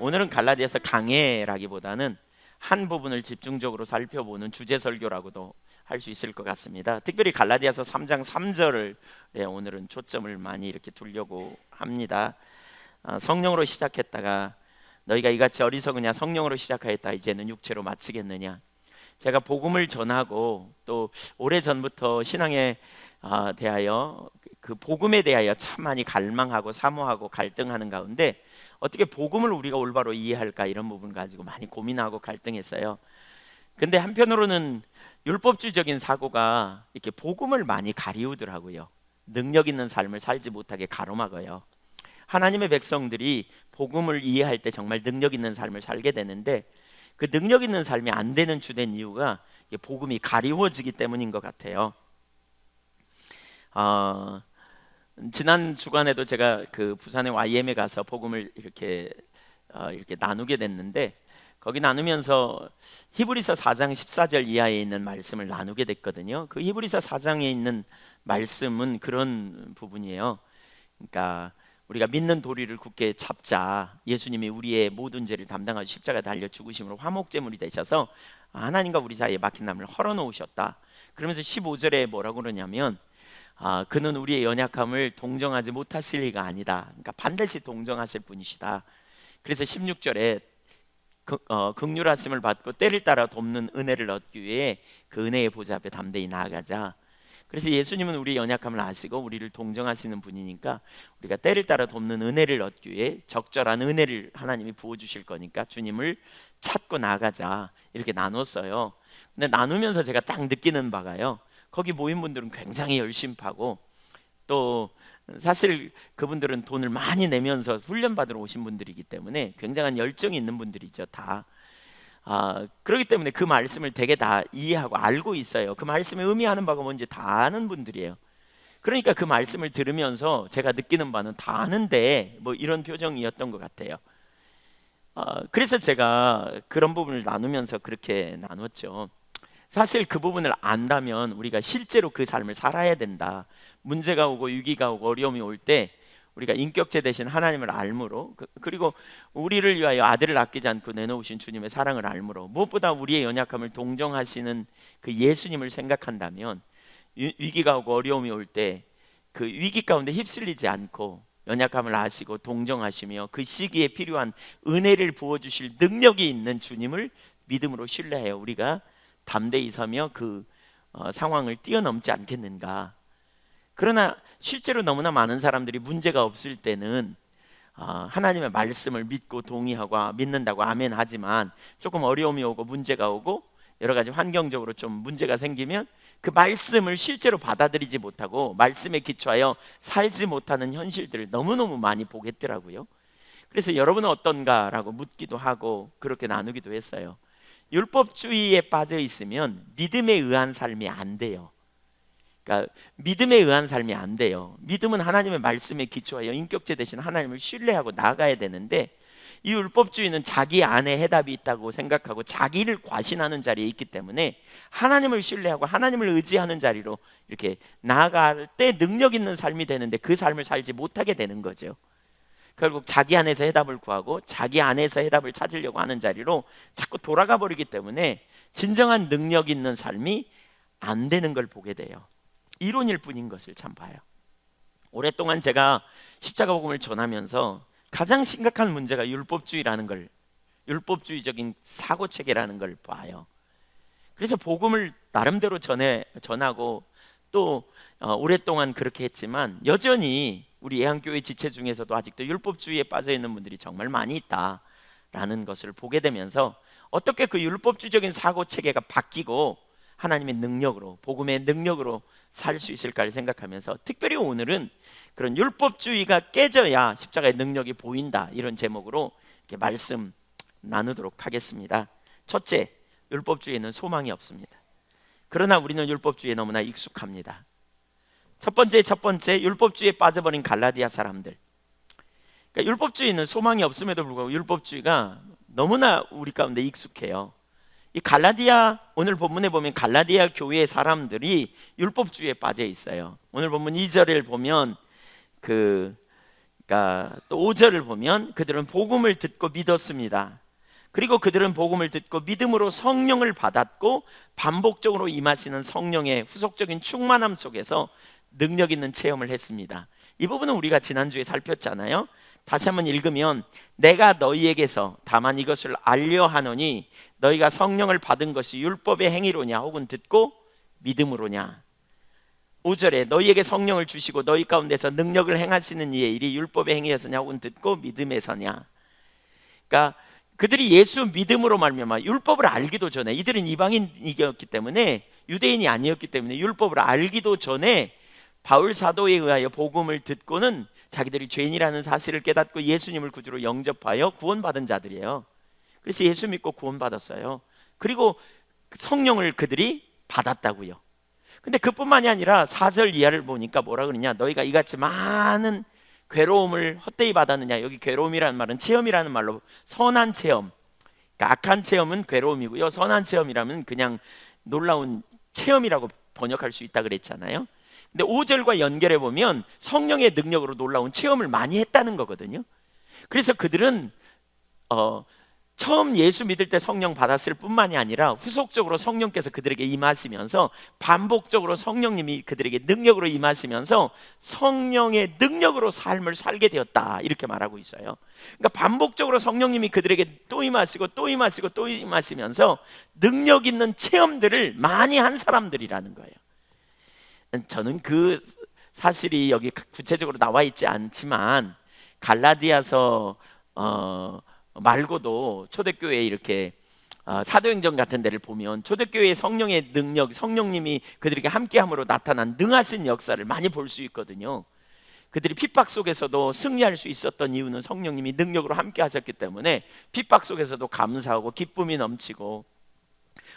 오늘은 갈라디아서 강해라기보다는 한 부분을 집중적으로 살펴보는 주제 설교라고도 할 수 있을 것 같습니다. 특별히 갈라디아서 3장 3절을 오늘은 초점을 많이 이렇게 두려고 합니다. 성령으로 시작했다가 너희가 이같이 어리석으냐, 성령으로 시작하였다 이제는 육체로 마치겠느냐. 제가 복음을 전하고 또 오래전부터 신앙에 대하여 그 복음에 대하여 참 많이 갈망하고 사모하고 갈등하는 가운데 어떻게 복음을 우리가 올바로 이해할까, 이런 부분 가지고 많이 고민하고 갈등했어요. 근데 한편으로는 율법주의적인 사고가 이렇게 복음을 많이 가리우더라고요. 능력 있는 삶을 살지 못하게 가로막아요. 하나님의 백성들이 복음을 이해할 때 정말 능력 있는 삶을 살게 되는데, 그 능력 있는 삶이 안 되는 주된 이유가 복음이 가리워지기 때문인 것 같아요. 지난 주간에도 제가 그 부산의 YM에 가서 복음을 이렇게 나누게 됐는데, 거기 나누면서 히브리서 4장 14절 이하에 있는 말씀을 나누게 됐거든요. 그 히브리서 4장에 있는 말씀은 그런 부분이에요. 그러니까 우리가 믿는 도리를 굳게 잡자. 예수님이 우리의 모든 죄를 담당하셔 십자가에 달려 죽으심으로 화목제물이 되셔서 하나님과 우리 사이에 막힌 담을 헐어놓으셨다. 그러면서 15절에 뭐라고 그러냐면 그는 우리의 연약함을 동정하지 못하실 리가 아니다. 그러니까 반드시 동정하실 분이시다. 그래서 16절에 긍휼하심을 받고 때를 따라 돕는 은혜를 얻기 위해 그 은혜의 보좌 앞에 담대히 나아가자. 그래서 예수님은 우리의 연약함을 아시고 우리를 동정하시는 분이니까 우리가 때를 따라 돕는 은혜를 얻기 위해 적절한 은혜를 하나님이 부어주실 거니까 주님을 찾고 나아가자, 이렇게 나눴어요. 근데 나누면서 제가 딱 느끼는 바가요, 거기 모인 분들은 굉장히 열심파고 또 사실 그분들은 돈을 많이 내면서 훈련받으러 오신 분들이기 때문에 굉장한 열정이 있는 분들이죠, 다. 그렇기 때문에 그 말씀을 되게 다 이해하고 알고 있어요. 그 말씀의 의미하는 바가 뭔지 다 아는 분들이에요. 그러니까 그 말씀을 들으면서 제가 느끼는 바는 다 아는데 뭐 이런 표정이었던 것 같아요. 그래서 제가 그런 부분을 나누면서 그렇게 나눴죠. 사실 그 부분을 안다면 우리가 실제로 그 삶을 살아야 된다. 문제가 오고 위기가 오고 어려움이 올 때 우리가 인격체 대신 하나님을 알므로, 그리고 우리를 위하여 아들을 아끼지 않고 내놓으신 주님의 사랑을 알므로, 무엇보다 우리의 연약함을 동정하시는 그 예수님을 생각한다면 위기가 오고 어려움이 올 때 그 위기 가운데 휩쓸리지 않고 연약함을 아시고 동정하시며 그 시기에 필요한 은혜를 부어주실 능력이 있는 주님을 믿음으로 신뢰하여 우리가 담대히 서며 그 상황을 뛰어넘지 않겠는가. 그러나 실제로 너무나 많은 사람들이 문제가 없을 때는 하나님의 말씀을 믿고 동의하고 믿는다고 아멘 하지만, 조금 어려움이 오고 문제가 오고 여러 가지 환경적으로 좀 문제가 생기면 그 말씀을 실제로 받아들이지 못하고 말씀에 기초하여 살지 못하는 현실들을 너무너무 많이 보겠더라고요. 그래서 여러분은 어떤가라고 묻기도 하고 그렇게 나누기도 했어요. 율법주의에 빠져 있으면 믿음에 의한 삶이 안 돼요. 그러니까 믿음에 의한 삶이 안 돼요. 믿음은 하나님의 말씀에 기초하여 인격체 대신 하나님을 신뢰하고 나아가야 되는데, 이 율법주의는 자기 안에 해답이 있다고 생각하고 자기를 과신하는 자리에 있기 때문에 하나님을 신뢰하고 하나님을 의지하는 자리로 이렇게 나아갈 때 능력 있는 삶이 되는데 그 삶을 살지 못하게 되는 거죠. 결국 자기 안에서 해답을 구하고 자기 안에서 해답을 찾으려고 하는 자리로 자꾸 돌아가 버리기 때문에 진정한 능력 있는 삶이 안 되는 걸 보게 돼요. 이론일 뿐인 것을 참 봐요. 오랫동안 제가 십자가 복음을 전하면서 가장 심각한 문제가 율법주의라는 걸, 율법주의적인 사고체계라는 걸 봐요. 그래서 복음을 나름대로 전하고 또 오랫동안 그렇게 했지만 여전히 우리 애한교회 지체 중에서도 아직도 율법주의에 빠져 있는 분들이 정말 많이 있다라는 것을 보게 되면서 어떻게 그 율법주의적인 사고체계가 바뀌고 하나님의 능력으로, 복음의 능력으로 살 수 있을까를 생각하면서 특별히 오늘은 그런 율법주의가 깨져야 십자가의 능력이 보인다, 이런 제목으로 이렇게 말씀 나누도록 하겠습니다. 첫째, 율법주의에는 소망이 없습니다. 그러나 우리는 율법주의에 너무나 익숙합니다. 첫 번째 율법주의에 빠져버린 갈라디아 사람들. 그러니까 율법주의는 소망이 없음에도 불구하고 율법주의가 너무나 우리 가운데 익숙해요. 이 갈라디아, 오늘 본문에 보면 갈라디아 교회의 사람들이 율법주의에 빠져 있어요. 오늘 본문 2절을 보면 그 그러니까 또 5절을 보면 그들은 복음을 듣고 믿었습니다. 그리고 그들은 복음을 듣고 믿음으로 성령을 받았고 반복적으로 임하시는 성령의 후속적인 충만함 속에서 능력 있는 체험을 했습니다. 이 부분은 우리가 지난주에 살폈잖아요. 다시 한번 읽으면 내가 너희에게서 다만 이것을 알려 하노니 너희가 성령을 받은 것이 율법의 행위로냐 혹은 듣고 믿음으로냐. 5절에 너희에게 성령을 주시고 너희 가운데서 능력을 행하시는 이의 일이 율법의 행위에서냐 혹은 듣고 믿음에서냐. 그러니까 그들이 예수 믿음으로 말미암아 율법을 알기도 전에, 이들은 이방인이었기 때문에, 유대인이 아니었기 때문에 율법을 알기도 전에 바울 사도에 의하여 복음을 듣고는 자기들이 죄인이라는 사실을 깨닫고 예수님을 구주로 영접하여 구원받은 자들이에요. 그래서 예수 믿고 구원받았어요. 그리고 성령을 그들이 받았다고요. 근데 그뿐만이 아니라 4절 이하를 보니까 뭐라 그러냐, 너희가 이같이 많은 괴로움을 헛되이 받았느냐. 여기 괴로움이라는 말은 체험이라는 말로 선한 체험, 그러니까 악한 체험은 괴로움이고요, 선한 체험이라면 그냥 놀라운 체험이라고 번역할 수 있다 그랬잖아요. 근데 5절과 연결해 보면 성령의 능력으로 놀라운 체험을 많이 했다는 거거든요. 그래서 그들은 처음 예수 믿을 때 성령 받았을 뿐만이 아니라 후속적으로 성령께서 그들에게 임하시면서 반복적으로 성령님이 그들에게 능력으로 임하시면서 성령의 능력으로 삶을 살게 되었다, 이렇게 말하고 있어요. 그러니까 반복적으로 성령님이 그들에게 또 임하시고 또 임하시고 또 임하시면서 능력 있는 체험들을 많이 한 사람들이라는 거예요. 저는 그 사실이 여기 구체적으로 나와 있지 않지만 갈라디아서 말고도 초대교회에 이렇게 사도행전 같은 데를 보면 초대교회의 성령의 능력, 성령님이 그들에게 함께함으로 나타난 능하신 역사를 많이 볼 수 있거든요. 그들이 핍박 속에서도 승리할 수 있었던 이유는 성령님이 능력으로 함께 하셨기 때문에 핍박 속에서도 감사하고 기쁨이 넘치고,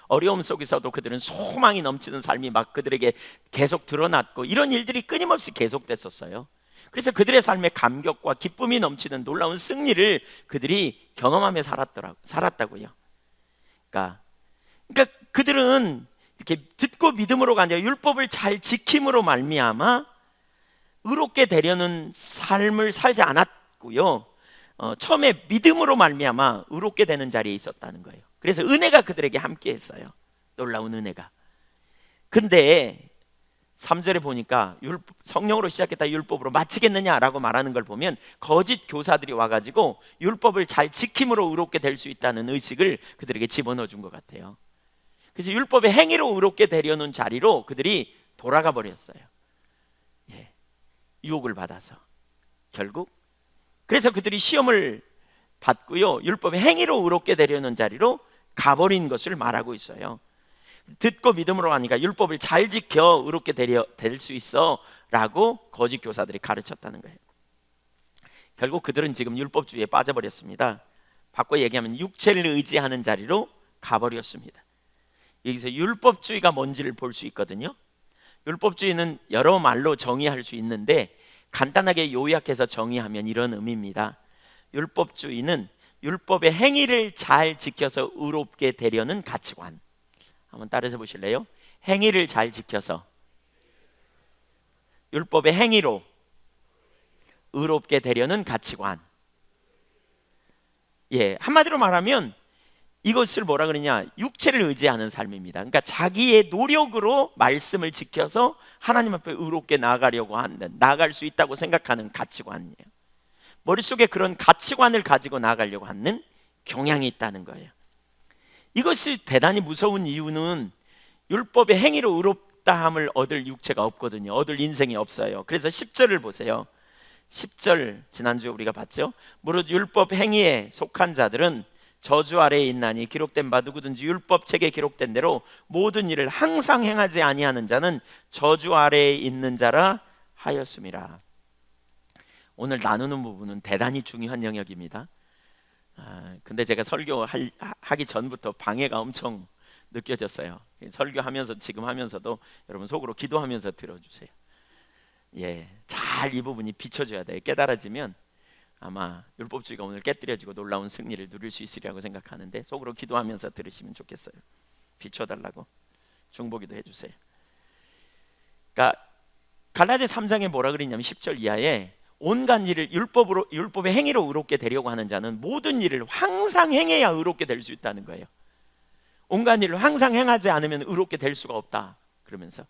어려움 속에서도 그들은 소망이 넘치는 삶이 막 그들에게 계속 드러났고, 이런 일들이 끊임없이 계속됐었어요. 그래서 그들의 삶에 감격과 기쁨이 넘치는 놀라운 승리를 그들이 경험하며 살았다고요. 그러니까 그들은 이렇게 듣고 믿음으로가 아니라 율법을 잘 지킴으로 말미암아 의롭게 되려는 삶을 살지 않았고요, 처음에 믿음으로 말미암아 의롭게 되는 자리에 있었다는 거예요. 그래서 은혜가 그들에게 함께했어요. 놀라운 은혜가. 근데 3절에 보니까 성령으로 시작했다 율법으로 마치겠느냐라고 말하는 걸 보면 거짓 교사들이 와가지고 율법을 잘 지킴으로 의롭게 될 수 있다는 의식을 그들에게 집어넣어 준 것 같아요. 그래서 율법의 행위로 의롭게 되려는 자리로 그들이 돌아가 버렸어요. 유혹을 받아서 결국. 그래서 그들이 시험을 받고요, 율법의 행위로 의롭게 되려는 자리로 가버린 것을 말하고 있어요. 듣고 믿음으로 하니까 율법을 잘 지켜 의롭게 될 수 있어 라고 거짓 교사들이 가르쳤다는 거예요. 결국 그들은 지금 율법주의에 빠져버렸습니다. 바꿔 얘기하면 육체를 의지하는 자리로 가버렸습니다. 여기서 율법주의가 뭔지를 볼 수 있거든요. 율법주의는 여러 말로 정의할 수 있는데 간단하게 요약해서 정의하면 이런 의미입니다. 율법주의는 율법의 행위를 잘 지켜서 의롭게 되려는 가치관. 한번 따라서 보실래요? 행위를 잘 지켜서 율법의 행위로 의롭게 되려는 가치관. 한마디로 말하면 이것을 뭐라 그러냐, 육체를 의지하는 삶입니다. 그러니까 자기의 노력으로 말씀을 지켜서 하나님 앞에 의롭게 나아가려고 하는, 나아갈 수 있다고 생각하는 가치관이에요. 머릿속에 그런 가치관을 가지고 나아가려고 하는 경향이 있다는 거예요. 이것이 대단히 무서운 이유는 율법의 행위로 의롭다함을 얻을 육체가 없거든요. 얻을 인생이 없어요. 그래서 10절을 보세요. 10절 지난주에 우리가 봤죠. 무릇 율법 행위에 속한 자들은 저주 아래에 있나니 기록된 바 누구든지 율법책에 기록된 대로 모든 일을 항상 행하지 아니하는 자는 저주 아래에 있는 자라 하였음이라. 오늘 나누는 부분은 대단히 중요한 영역입니다. 근데 제가 설교하기 전부터 방해가 엄청 느껴졌어요. 설교하면서 지금 하면서도 여러분 속으로 기도하면서 들어주세요. 잘 이 부분이 비춰져야 돼요. 깨달아지면 아마 율법주의가 오늘 깨뜨려지고 놀라운 승리를 누릴 수 있으리라고 생각하는데 속으로 기도하면서 들으시면 좋겠어요. 비춰달라고 중보기도 해주세요. 그러니까 갈라디아 3장에 뭐라 그랬냐면 10절 이하에 온갖 일을 율법의 행위로 의롭게 되려고 하는 자는 모든 일을 항상 행해야 의롭게 될 수 있다는 거예요. 온갖 일을 항상 행하지 않으면 의롭게 될 수가 없다 그러면서,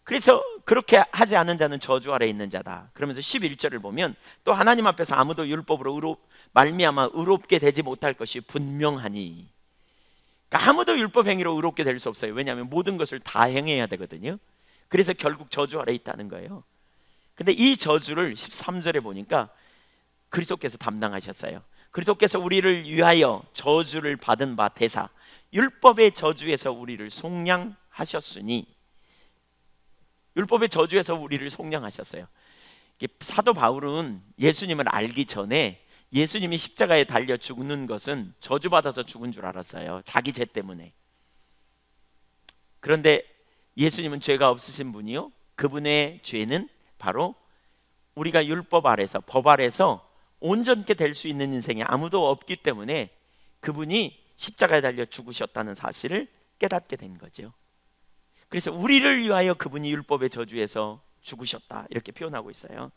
그래서 그렇게 하지 않는 자는 저주 아래 있는 자다 그러면서 11절을 보면 또 하나님 앞에서 아무도 율법으로 말미암아 의롭게 되지 못할 것이 분명하니, 그러니까 아무도 율법 행위로 의롭게 될 수 없어요. 왜냐하면 모든 것을 다 행해야 되거든요. 그래서 결국 저주 아래 있다는 거예요. 근데 이 저주를 13절에 보니까 그리스도께서 담당하셨어요. 그리스도께서 우리를 위하여 저주를 받은 바 되사 율법의 저주에서 우리를 속량하셨으니, 율법의 저주에서 우리를 속량하셨어요. 사도 바울은 예수님을 알기 전에 예수님이 십자가에 달려 죽는 것은 저주받아서 죽은 줄 알았어요. 자기 죄 때문에. 그런데 예수님은 죄가 없으신 분이요, 그분의 죄는 바로 우리가 율법 아래서, 법 아래서 온전케 될 수 있는 인생이 아무도 없기 때문에 그분이 십자가에 달려 죽으셨다는 사실을 깨닫게 된 거죠. 그래서 우리를 위하여 그분이 율법의 저주에서 죽으셨다 이렇게 표현하고 있어요.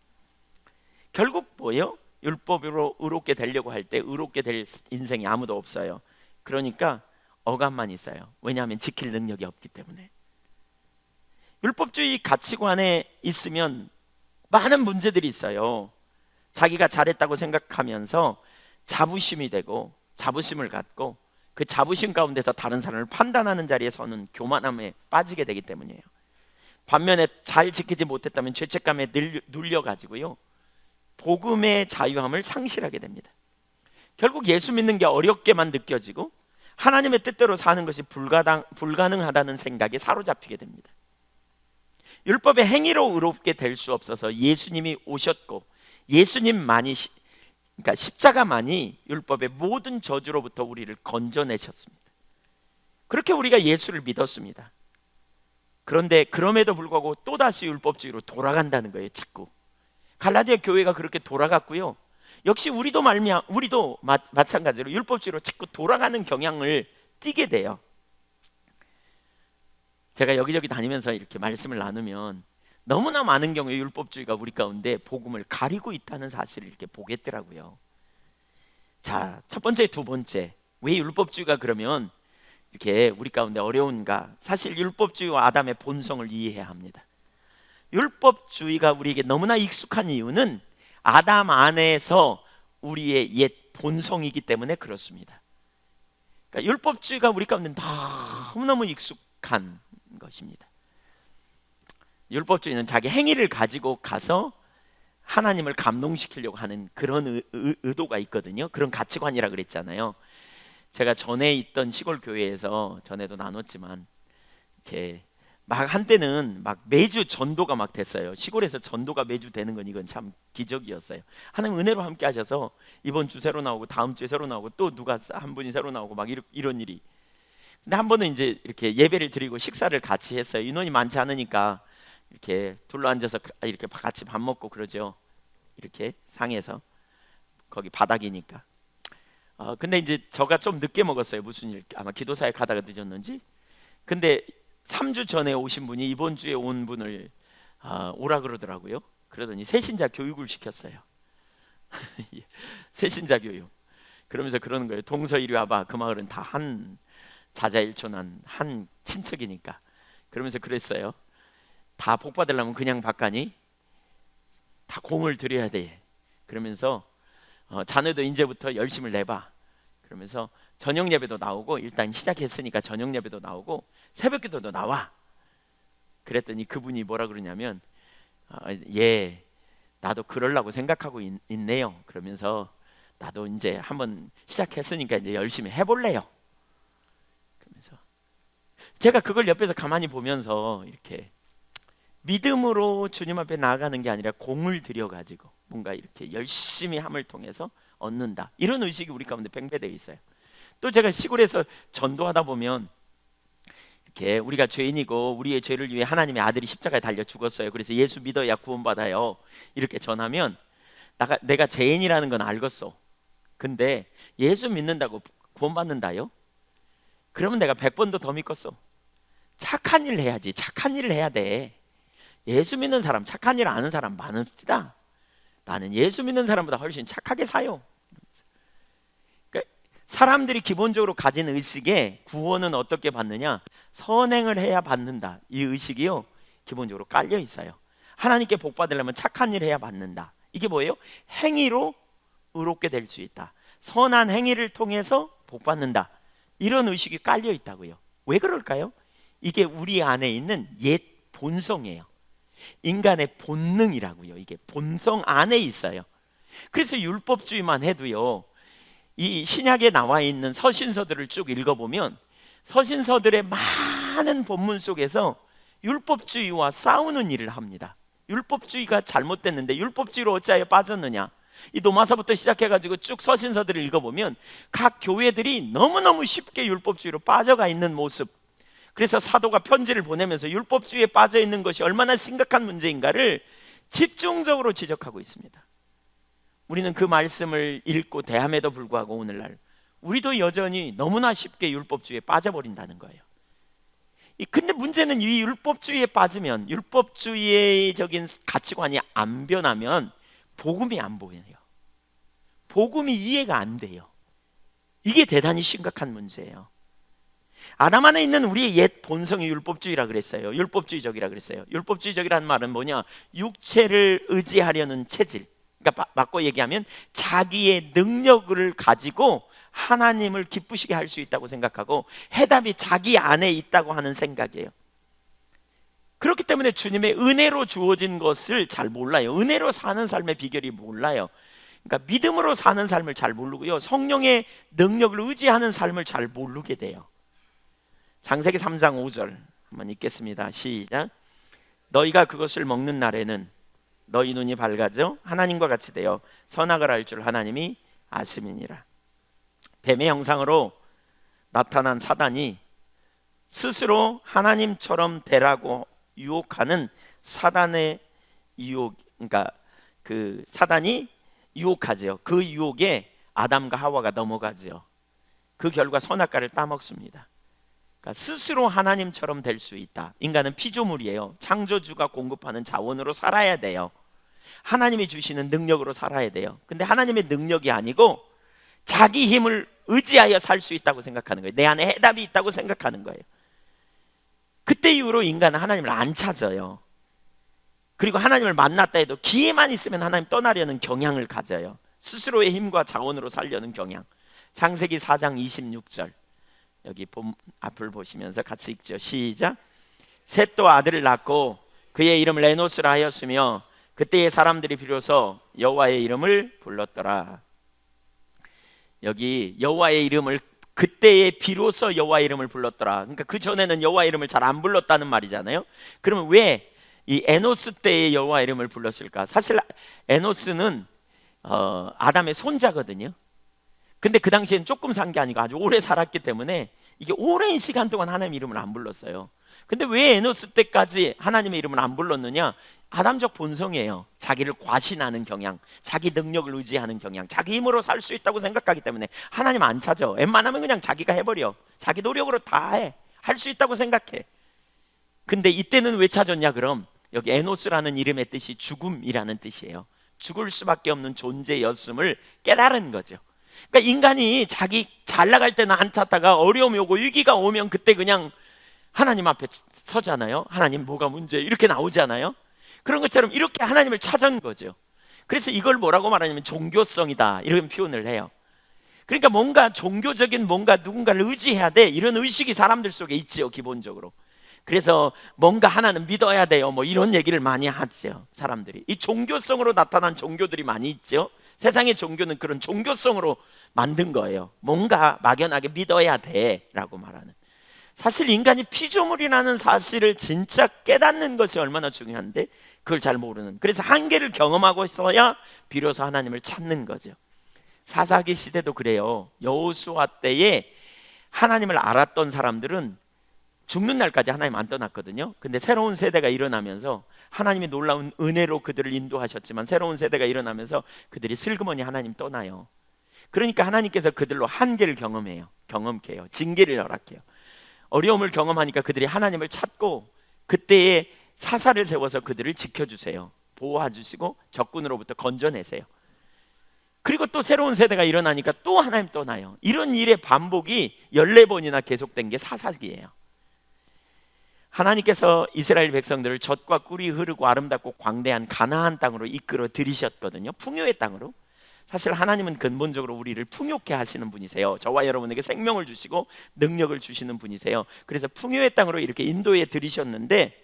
결국 뭐예요? 율법으로 의롭게 되려고 할 때 의롭게 될 인생이 아무도 없어요. 그러니까 억압만 있어요. 왜냐하면 지킬 능력이 없기 때문에. 율법주의 가치관에 있으면 많은 문제들이 있어요. 자기가 잘했다고 생각하면서 자부심이 되고, 자부심을 갖고 그 자부심 가운데서 다른 사람을 판단하는 자리에 서는 교만함에 빠지게 되기 때문이에요. 반면에 잘 지키지 못했다면 죄책감에 눌려가지고요, 복음의 자유함을 상실하게 됩니다. 결국 예수 믿는 게 어렵게만 느껴지고 하나님의 뜻대로 사는 것이 불가능하다는 생각에 사로잡히게 됩니다. 율법의 행위로 의롭게 될 수 없어서 예수님이 오셨고, 예수님만이, 그러니까 십자가만이 율법의 모든 저주로부터 우리를 건져내셨습니다. 그렇게 우리가 예수를 믿었습니다. 그런데 그럼에도 불구하고 또다시 율법주의로 돌아간다는 거예요. 자꾸 갈라디아 교회가 그렇게 돌아갔고요, 역시 우리도 마찬가지로 율법주의로 자꾸 돌아가는 경향을 띠게 돼요. 제가 여기저기 다니면서 이렇게 말씀을 나누면 너무나 많은 경우에 율법주의가 우리 가운데 복음을 가리고 있다는 사실을 이렇게 보겠더라고요. 자, 첫 번째, 두 번째, 왜 율법주의가 그러면 이렇게 우리 가운데 어려운가? 사실 율법주의와 아담의 본성을 이해해야 합니다. 율법주의가 우리에게 너무나 익숙한 이유는 아담 안에서 우리의 옛 본성이기 때문에 그렇습니다. 그러니까 율법주의가 우리 가운데 너무너무 익숙한 것입니다. 율법주의는 자기 행위를 가지고 가서 하나님을 감동시키려고 하는 그런 의도가 있거든요. 그런 가치관이라 그랬잖아요. 제가 전에 있던 시골 교회에서 전에도 나눴지만, 이렇게 막 한때는 막 매주 전도가 막 됐어요. 시골에서 전도가 매주 되는 건 이건 참 기적이었어요. 하나님 은혜로 함께 하셔서 이번 주 새로 나오고 다음 주에 새로 나오고 또 누가 한 분이 새로 나오고 막 이런 일이. 근데 한 번은 이제 이렇게 예배를 드리고 식사를 같이 했어요. 인원이 많지 않으니까 이렇게 둘러 앉아서 이렇게 같이 밥 먹고 그러죠. 이렇게 상에서, 거기 바닥이니까. 근데 이제 저가 좀 늦게 먹었어요. 무슨 일, 아마 기도사에 가다가 늦었는지. 근데 3주 전에 오신 분이 이번 주에 온 분을 오라 그러더라고요. 그러더니 새신자 교육을 시켰어요. 새신자 교육. 그러면서 그러는 거예요. 동서 이리 와봐. 그 마을은 다 한 자자일촌한 한 친척이니까. 그러면서 그랬어요. 다 복 받으려면 그냥 받가니 다 공을 들여야 돼. 그러면서 자네도 이제부터 열심을 내봐. 그러면서 저녁 예배도 나오고, 일단 시작했으니까 저녁 예배도 나오고 새벽 기도도 나와. 그랬더니 그분이 뭐라 그러냐면, 예, 나도 그러려고 생각하고 있네요. 그러면서 나도 이제 한번 시작했으니까 이제 열심히 해볼래요. 그러면서 제가 그걸 옆에서 가만히 보면서 이렇게 믿음으로 주님 앞에 나아가는 게 아니라 공을 들여가지고 뭔가 이렇게 열심히 함을 통해서 얻는다, 이런 의식이 우리 가운데 팽배되어 있어요. 또 제가 시골에서 전도하다 보면 이렇게 우리가 죄인이고 우리의 죄를 위해 하나님의 아들이 십자가에 달려 죽었어요. 그래서 예수 믿어야 구원받아요. 이렇게 전하면 내가 죄인이라는 건 알겠어. 근데 예수 믿는다고 구원받는다요? 그러면 내가 100번도 더 믿겠어. 착한 일 해야지. 착한 일을 해야 돼. 예수 믿는 사람, 착한 일 아는 사람 많읍시다. 나는 예수 믿는 사람보다 훨씬 착하게 사요. 그러니까 사람들이 기본적으로 가진 의식에 구원은 어떻게 받느냐, 선행을 해야 받는다. 이 의식이요 기본적으로 깔려 있어요. 하나님께 복 받으려면 착한 일 해야 받는다. 이게 뭐예요? 행위로 의롭게 될 수 있다. 선한 행위를 통해서 복 받는다. 이런 의식이 깔려 있다고요. 왜 그럴까요? 이게 우리 안에 있는 옛 본성이에요. 인간의 본능이라고요. 이게 본성 안에 있어요. 그래서 율법주의만 해도요, 이 신약에 나와 있는 서신서들을 쭉 읽어보면 서신서들의 많은 본문 속에서 율법주의와 싸우는 일을 합니다. 율법주의가 잘못됐는데 율법주의로 어찌하여 빠졌느냐, 이 로마서부터 시작해가지고 쭉 서신서들을 읽어보면 각 교회들이 너무너무 쉽게 율법주의로 빠져가 있는 모습, 그래서 사도가 편지를 보내면서 율법주의에 빠져 있는 것이 얼마나 심각한 문제인가를 집중적으로 지적하고 있습니다. 우리는 그 말씀을 읽고 대함에도 불구하고 오늘날 우리도 여전히 너무나 쉽게 율법주의에 빠져버린다는 거예요. 근데 문제는 이 율법주의에 빠지면, 율법주의적인 가치관이 안 변하면 복음이 안 보여요. 복음이 이해가 안 돼요. 이게 대단히 심각한 문제예요. 아담 안에 있는 우리의 옛 본성이 율법주의라 그랬어요. 율법주의적이라 그랬어요. 율법주의적이라는 말은 뭐냐, 육체를 의지하려는 체질. 그러니까 바꿔 얘기하면 자기의 능력을 가지고 하나님을 기쁘시게 할 수 있다고 생각하고 해답이 자기 안에 있다고 하는 생각이에요. 그렇기 때문에 주님의 은혜로 주어진 것을 잘 몰라요. 은혜로 사는 삶의 비결이 몰라요. 그러니까 믿음으로 사는 삶을 잘 모르고요, 성령의 능력을 의지하는 삶을 잘 모르게 돼요. 창세기 3장 5절 한번 읽겠습니다. 시작. 너희가 그것을 먹는 날에는 너희 눈이 밝아져 하나님과 같이 되어 선악을 알 줄 하나님이 아심이니라. 뱀의 형상으로 나타난 사단이 스스로 하나님처럼 되라고 유혹하는 사단의 유혹, 그러니까 그 사단이 유혹하죠. 그 유혹에 아담과 하와가 넘어가죠. 그 결과 선악과를 따먹습니다. 그러니까 스스로 하나님처럼 될 수 있다. 인간은 피조물이에요. 창조주가 공급하는 자원으로 살아야 돼요. 하나님이 주시는 능력으로 살아야 돼요. 근데 하나님의 능력이 아니고 자기 힘을 의지하여 살 수 있다고 생각하는 거예요. 내 안에 해답이 있다고 생각하는 거예요. 그때 이후로 인간은 하나님을 안 찾아요. 그리고 하나님을 만났다 해도 기회만 있으면 하나님 떠나려는 경향을 가져요. 스스로의 힘과 자원으로 살려는 경향. 창세기 4장 26절 여기 앞을 보시면서 같이 읽죠. 시작. 셋도 아들을 낳고 그의 이름을 에노스라 하였으며 그때의 사람들이 비로소 여호와의 이름을 불렀더라. 여기 여호와의 이름을, 그때에 비로소 여호와의 이름을 불렀더라. 그러니까 그 전에는 여호와의 이름을 잘 안 불렀다는 말이잖아요. 그러면 왜 이 에노스 때의 여호와의 이름을 불렀을까? 사실 에노스는 아담의 손자거든요. 근데 그 당시엔 조금 산 게 아니고 아주 오래 살았기 때문에 이게 오랜 시간 동안 하나님의 이름을 안 불렀어요. 근데 왜 에노스 때까지 하나님의 이름을 안 불렀느냐? 아담적 본성이에요. 자기를 과신하는 경향, 자기 능력을 의지하는 경향, 자기 힘으로 살 수 있다고 생각하기 때문에 하나님 안 찾아. 웬만하면 그냥 자기가 해버려. 자기 노력으로 다 해. 할 수 있다고 생각해. 근데 이때는 왜 찾았냐 그럼? 여기 에노스라는 이름의 뜻이 죽음이라는 뜻이에요. 죽을 수밖에 없는 존재였음을 깨달은 거죠. 그러니까 인간이 자기 잘 나갈 때는 안 찾다가 어려움이 오고 위기가 오면 그때 그냥 하나님 앞에 서잖아요. 하나님 뭐가 문제? 이렇게 나오잖아요. 그런 것처럼 이렇게 하나님을 찾은 거죠. 그래서 이걸 뭐라고 말하냐면 종교성이다 이런 표현을 해요. 그러니까 뭔가 종교적인 뭔가 누군가를 의지해야 돼 이런 의식이 사람들 속에 있죠, 기본적으로. 그래서 뭔가 하나는 믿어야 돼요 뭐 이런 얘기를 많이 하죠, 사람들이. 이 종교성으로 나타난 종교들이 많이 있죠. 세상의 종교는 그런 종교성으로 만든 거예요. 뭔가 막연하게 믿어야 돼 라고 말하는. 사실 인간이 피조물이라는 사실을 진짜 깨닫는 것이 얼마나 중요한데 그걸 잘 모르는. 그래서 한계를 경험하고 있어야 비로소 하나님을 찾는 거죠. 사사기 시대도 그래요. 여호수아 때에 하나님을 알았던 사람들은 죽는 날까지 하나님 안 떠났거든요. 근데 새로운 세대가 일어나면서 하나님이 놀라운 은혜로 그들을 인도하셨지만 새로운 세대가 일어나면서 그들이 슬그머니 하나님 떠나요. 그러니까 하나님께서 그들로 한계를 경험케 해요. 징계를 허락해요. 어려움을 경험하니까 그들이 하나님을 찾고 그때에 사사를 세워서 그들을 지켜주세요. 보호해주시고 적군으로부터 건져내세요. 그리고 또 새로운 세대가 일어나니까 또 하나님 떠나요. 이런 일의 반복이 14번이나 계속된 게 사사기예요. 하나님께서 이스라엘 백성들을 젖과 꿀이 흐르고 아름답고 광대한 가나안 땅으로 이끌어 들이셨거든요. 풍요의 땅으로. 사실 하나님은 근본적으로 우리를 풍요케 하시는 분이세요. 저와 여러분에게 생명을 주시고 능력을 주시는 분이세요. 그래서 풍요의 땅으로 이렇게 인도에 들이셨는데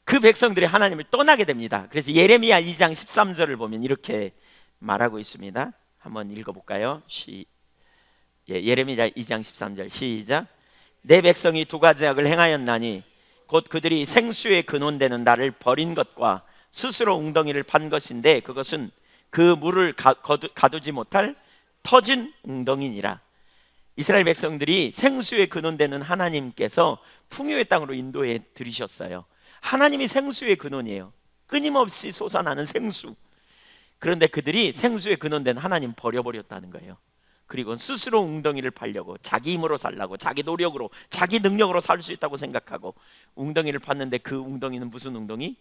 그 백성들이 하나님을 떠나게 됩니다. 그래서 예레미야 2장 13절을 보면 이렇게 말하고 있습니다. 한번 읽어볼까요? 예레미야 2장 13절 시작. 내 백성이 두 가지 악을 행하였나니 곧 그들이 생수의 근원되는 나를 버린 것과 스스로 웅덩이를 판 것인데 그것은 그 물을 가두지 못할 터진 웅덩이니라. 이스라엘 백성들이 생수의 근원되는 하나님께서 풍요의 땅으로 인도해 들이셨어요. 하나님이 생수의 근원이에요. 끊임없이 솟아나는 생수. 그런데 그들이 생수의 근원된 하나님 버려버렸다는 거예요. 그리고 스스로 웅덩이를 파려고 자기 힘으로 살라고 자기 노력으로 자기 능력으로 살 수 있다고 생각하고 웅덩이를 팠는데 그 웅덩이는 무슨 웅덩이?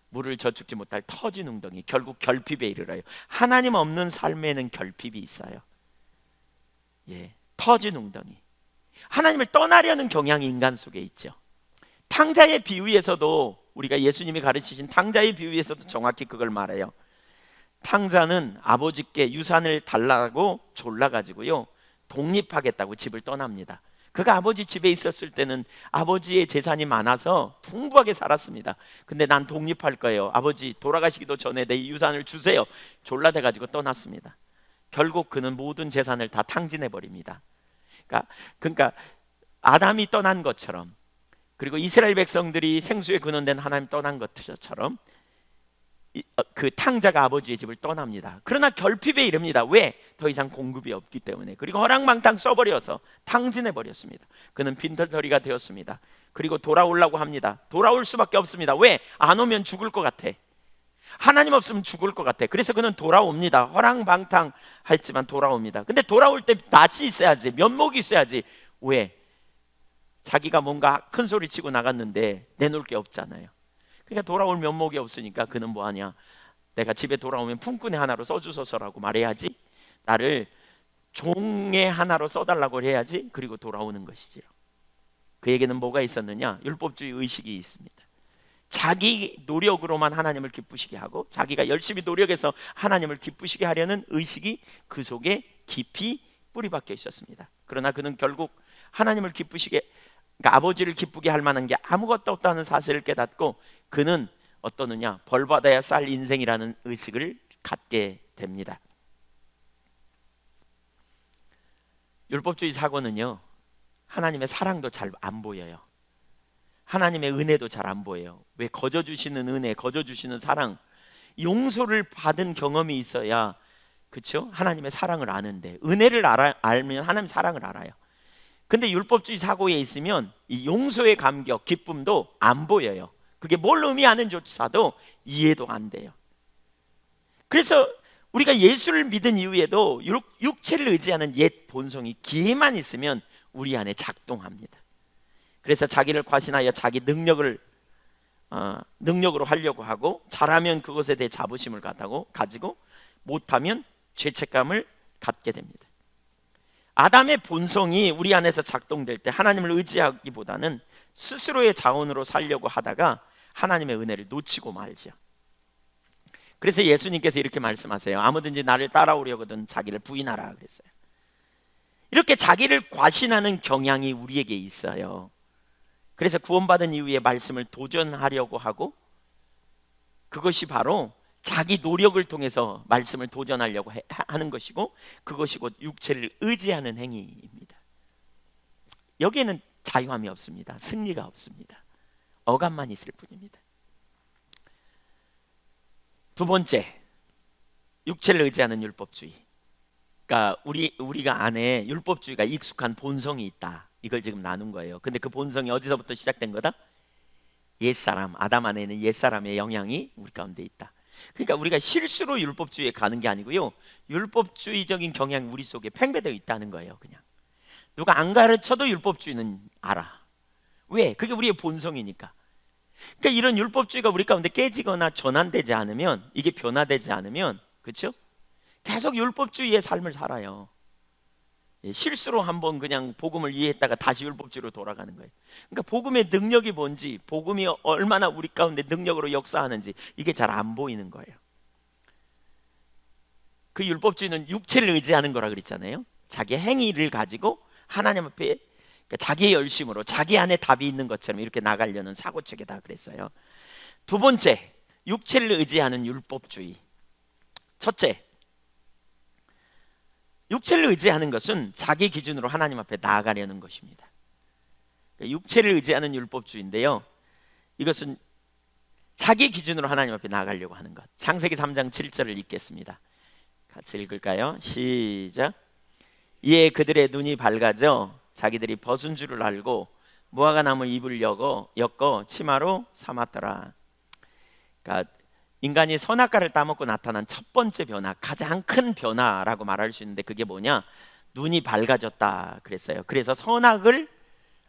물을 저축지 못할 터진 웅덩이. 결국 결핍에 이르러요. 하나님 없는 삶에는 결핍이 있어요. 터진 웅덩이. 하나님을 떠나려는 경향이 인간 속에 있죠. 탕자의 비유에서도 우리가 예수님이 가르치신 탕자의 비유에서도 정확히 그걸 말해요. 탕자는 아버지께 유산을 달라고 졸라가지고요 독립하겠다고 집을 떠납니다. 그가 아버지 집에 있었을 때는 아버지의 재산이 많아서 풍부하게 살았습니다. 근데 난 독립할 거예요. 아버지 돌아가시기도 전에 내 유산을 주세요. 졸라대가지고 떠났습니다. 결국 그는 모든 재산을 다 탕진해버립니다. 그러니까 아담이 떠난 것처럼, 그리고 이스라엘 백성들이 생수의 근원된 하나님 떠난 것처럼 그 탕자가 아버지의 집을 떠납니다. 그러나 결핍에 이릅니다. 왜? 더 이상 공급이 없기 때문에. 그리고 허랑방탕 써버려서 탕진해버렸습니다. 그는 빈털터리가 되었습니다. 그리고 돌아오려고 합니다. 돌아올 수밖에 없습니다. 왜? 안 오면 죽을 것 같아. 하나님 없으면 죽을 것 같아. 그래서 그는 돌아옵니다. 허랑방탕했지만 돌아옵니다. 근데 돌아올 때 낯이 있어야지, 면목이 있어야지. 왜? 자기가 뭔가 큰 소리 치고 나갔는데 내놓을 게 없잖아요. 그러니까 돌아올 면목이 없으니까 그는 뭐하냐, 내가 집에 돌아오면 품꾼의 하나로 써주소서라고 말해야지, 나를 종의 하나로 써달라고 해야지. 그리고 돌아오는 것이지요. 그에게는 뭐가 있었느냐? 율법주의 의식이 있습니다. 자기 노력으로만 하나님을 기쁘시게 하고 자기가 열심히 노력해서 하나님을 기쁘시게 하려는 의식이 그 속에 깊이 뿌리박혀 있었습니다. 그러나 그는 결국 하나님을 기쁘시게, 그러니까 아버지를 기쁘게 할 만한 게 아무것도 없다는 사실을 깨닫고 그는 어떠느냐, 벌받아야 살 인생이라는 의식을 갖게 됩니다. 율법주의 사고는요, 하나님의 사랑도 잘 안 보여요. 하나님의 은혜도 잘 안 보여요. 왜? 거저 주시는 은혜, 거저 주시는 사랑, 용서를 받은 경험이 있어야, 그렇죠? 하나님의 사랑을 아는데, 은혜를 알면 하나님의 사랑을 알아요. 근데 율법주의 사고에 있으면 이 용서의 감격, 기쁨도 안 보여요. 그게 뭘 의미하는지조차도 이해도 안 돼요. 그래서 우리가 예수를 믿은 이후에도 육체를 의지하는 옛 본성이 기회만 있으면 우리 안에 작동합니다. 그래서 자기를 과신하여 자기 능력으로 하려고 하고, 잘하면 그것에 대해 자부심을 가지고 못하면 죄책감을 갖게 됩니다. 아담의 본성이 우리 안에서 작동될 때 하나님을 의지하기보다는 스스로의 자원으로 살려고 하다가 하나님의 은혜를 놓치고 말죠. 그래서 예수님께서 이렇게 말씀하세요. 아무든지 나를 따라오려거든 자기를 부인하라 그랬어요. 이렇게 자기를 과신하는 경향이 우리에게 있어요. 그래서 구원받은 이후에 말씀을 도전하려고 하고, 그것이 바로 자기 노력을 통해서 말씀을 도전하려고 하는 것이고, 그것이 곧 육체를 의지하는 행위입니다. 여기에는 자유함이 없습니다. 승리가 없습니다. 억압만 있을 뿐입니다. 두 번째, 육체를 의지하는 율법주의. 그러니까 우리가 안에 율법주의가 익숙한 본성이 있다. 이걸 지금 나눈 거예요. 근데 그 본성이 어디서부터 시작된 거다? 옛사람, 아담 안에 있는 옛사람의 영향이 우리 가운데 있다. 그러니까 우리가 실수로 율법주의에 가는 게 아니고요, 율법주의적인 경향이 우리 속에 팽배되어 있다는 거예요. 그냥 누가 안 가르쳐도 율법주의는 알아. 왜? 그게 우리의 본성이니까. 그러니까 이런 율법주의가 우리 가운데 깨지거나 전환되지 않으면, 이게 변화되지 않으면, 그렇죠? 계속 율법주의의 삶을 살아요. 실수로 한번 그냥 복음을 이해했다가 다시 율법주의로 돌아가는 거예요. 그러니까 복음의 능력이 뭔지, 복음이 얼마나 우리 가운데 능력으로 역사하는지 이게 잘 안 보이는 거예요. 그 율법주의는 육체를 의지하는 거라 그랬잖아요. 자기 행위를 가지고 하나님 앞에, 그러니까 자기의 열심으로 자기 안에 답이 있는 것처럼 이렇게 나가려는 사고책이다 그랬어요. 두 번째, 육체를 의지하는 율법주의. 첫째, 육체를 의지하는 것은 자기 기준으로 하나님 앞에 나아가려는 것입니다. 그러니까 육체를 의지하는 율법주의인데요, 이것은 자기 기준으로 하나님 앞에 나아가려고 하는 것. 창세기 3장 7절을 읽겠습니다. 같이 읽을까요? 시작. 이에 그들의 눈이 밝아져 자기들이 벗은 줄을 알고 무화과 나무 잎을 엮어 치마로 삼았더라. 그러니까 인간이 선악과를 따먹고 나타난 첫 번째 변화, 가장 큰 변화라고 말할 수 있는데 그게 뭐냐? 눈이 밝아졌다 그랬어요. 그래서 선악을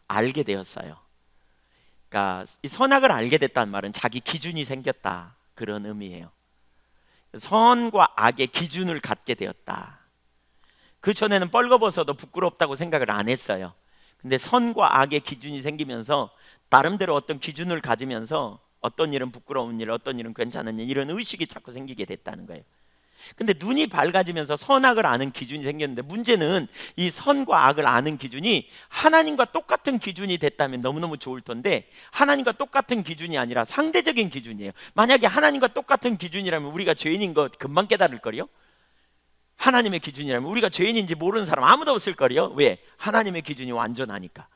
알게 되었어요. 그러니까 이 선악을 알게 됐다는 말은 자기 기준이 생겼다, 그런 의미예요. 선과 악의 기준을 갖게 되었다. 그 전에는 뻘거벗어도 부끄럽다고 생각을 안 했어요. 근데 선과 악의 기준이 생기면서 나름대로 어떤 기준을 가지면서 어떤 일은 부끄러운 일, 어떤 일은 괜찮은 일, 이런 의식이 자꾸 생기게 됐다는 거예요. 근데 눈이 밝아지면서 선악을 아는 기준이 생겼는데, 문제는 이 선과 악을 아는 기준이 하나님과 똑같은 기준이 됐다면 너무너무 좋을 텐데, 하나님과 똑같은 기준이 아니라 상대적인 기준이에요. 만약에 하나님과 똑같은 기준이라면 우리가 죄인인 거 금방 깨달을 거요. 하나님의 기준이라면 우리가 죄인인지 모르는 사람 아무도 없을 거요. 왜? 하나님의 기준이 완전하니까.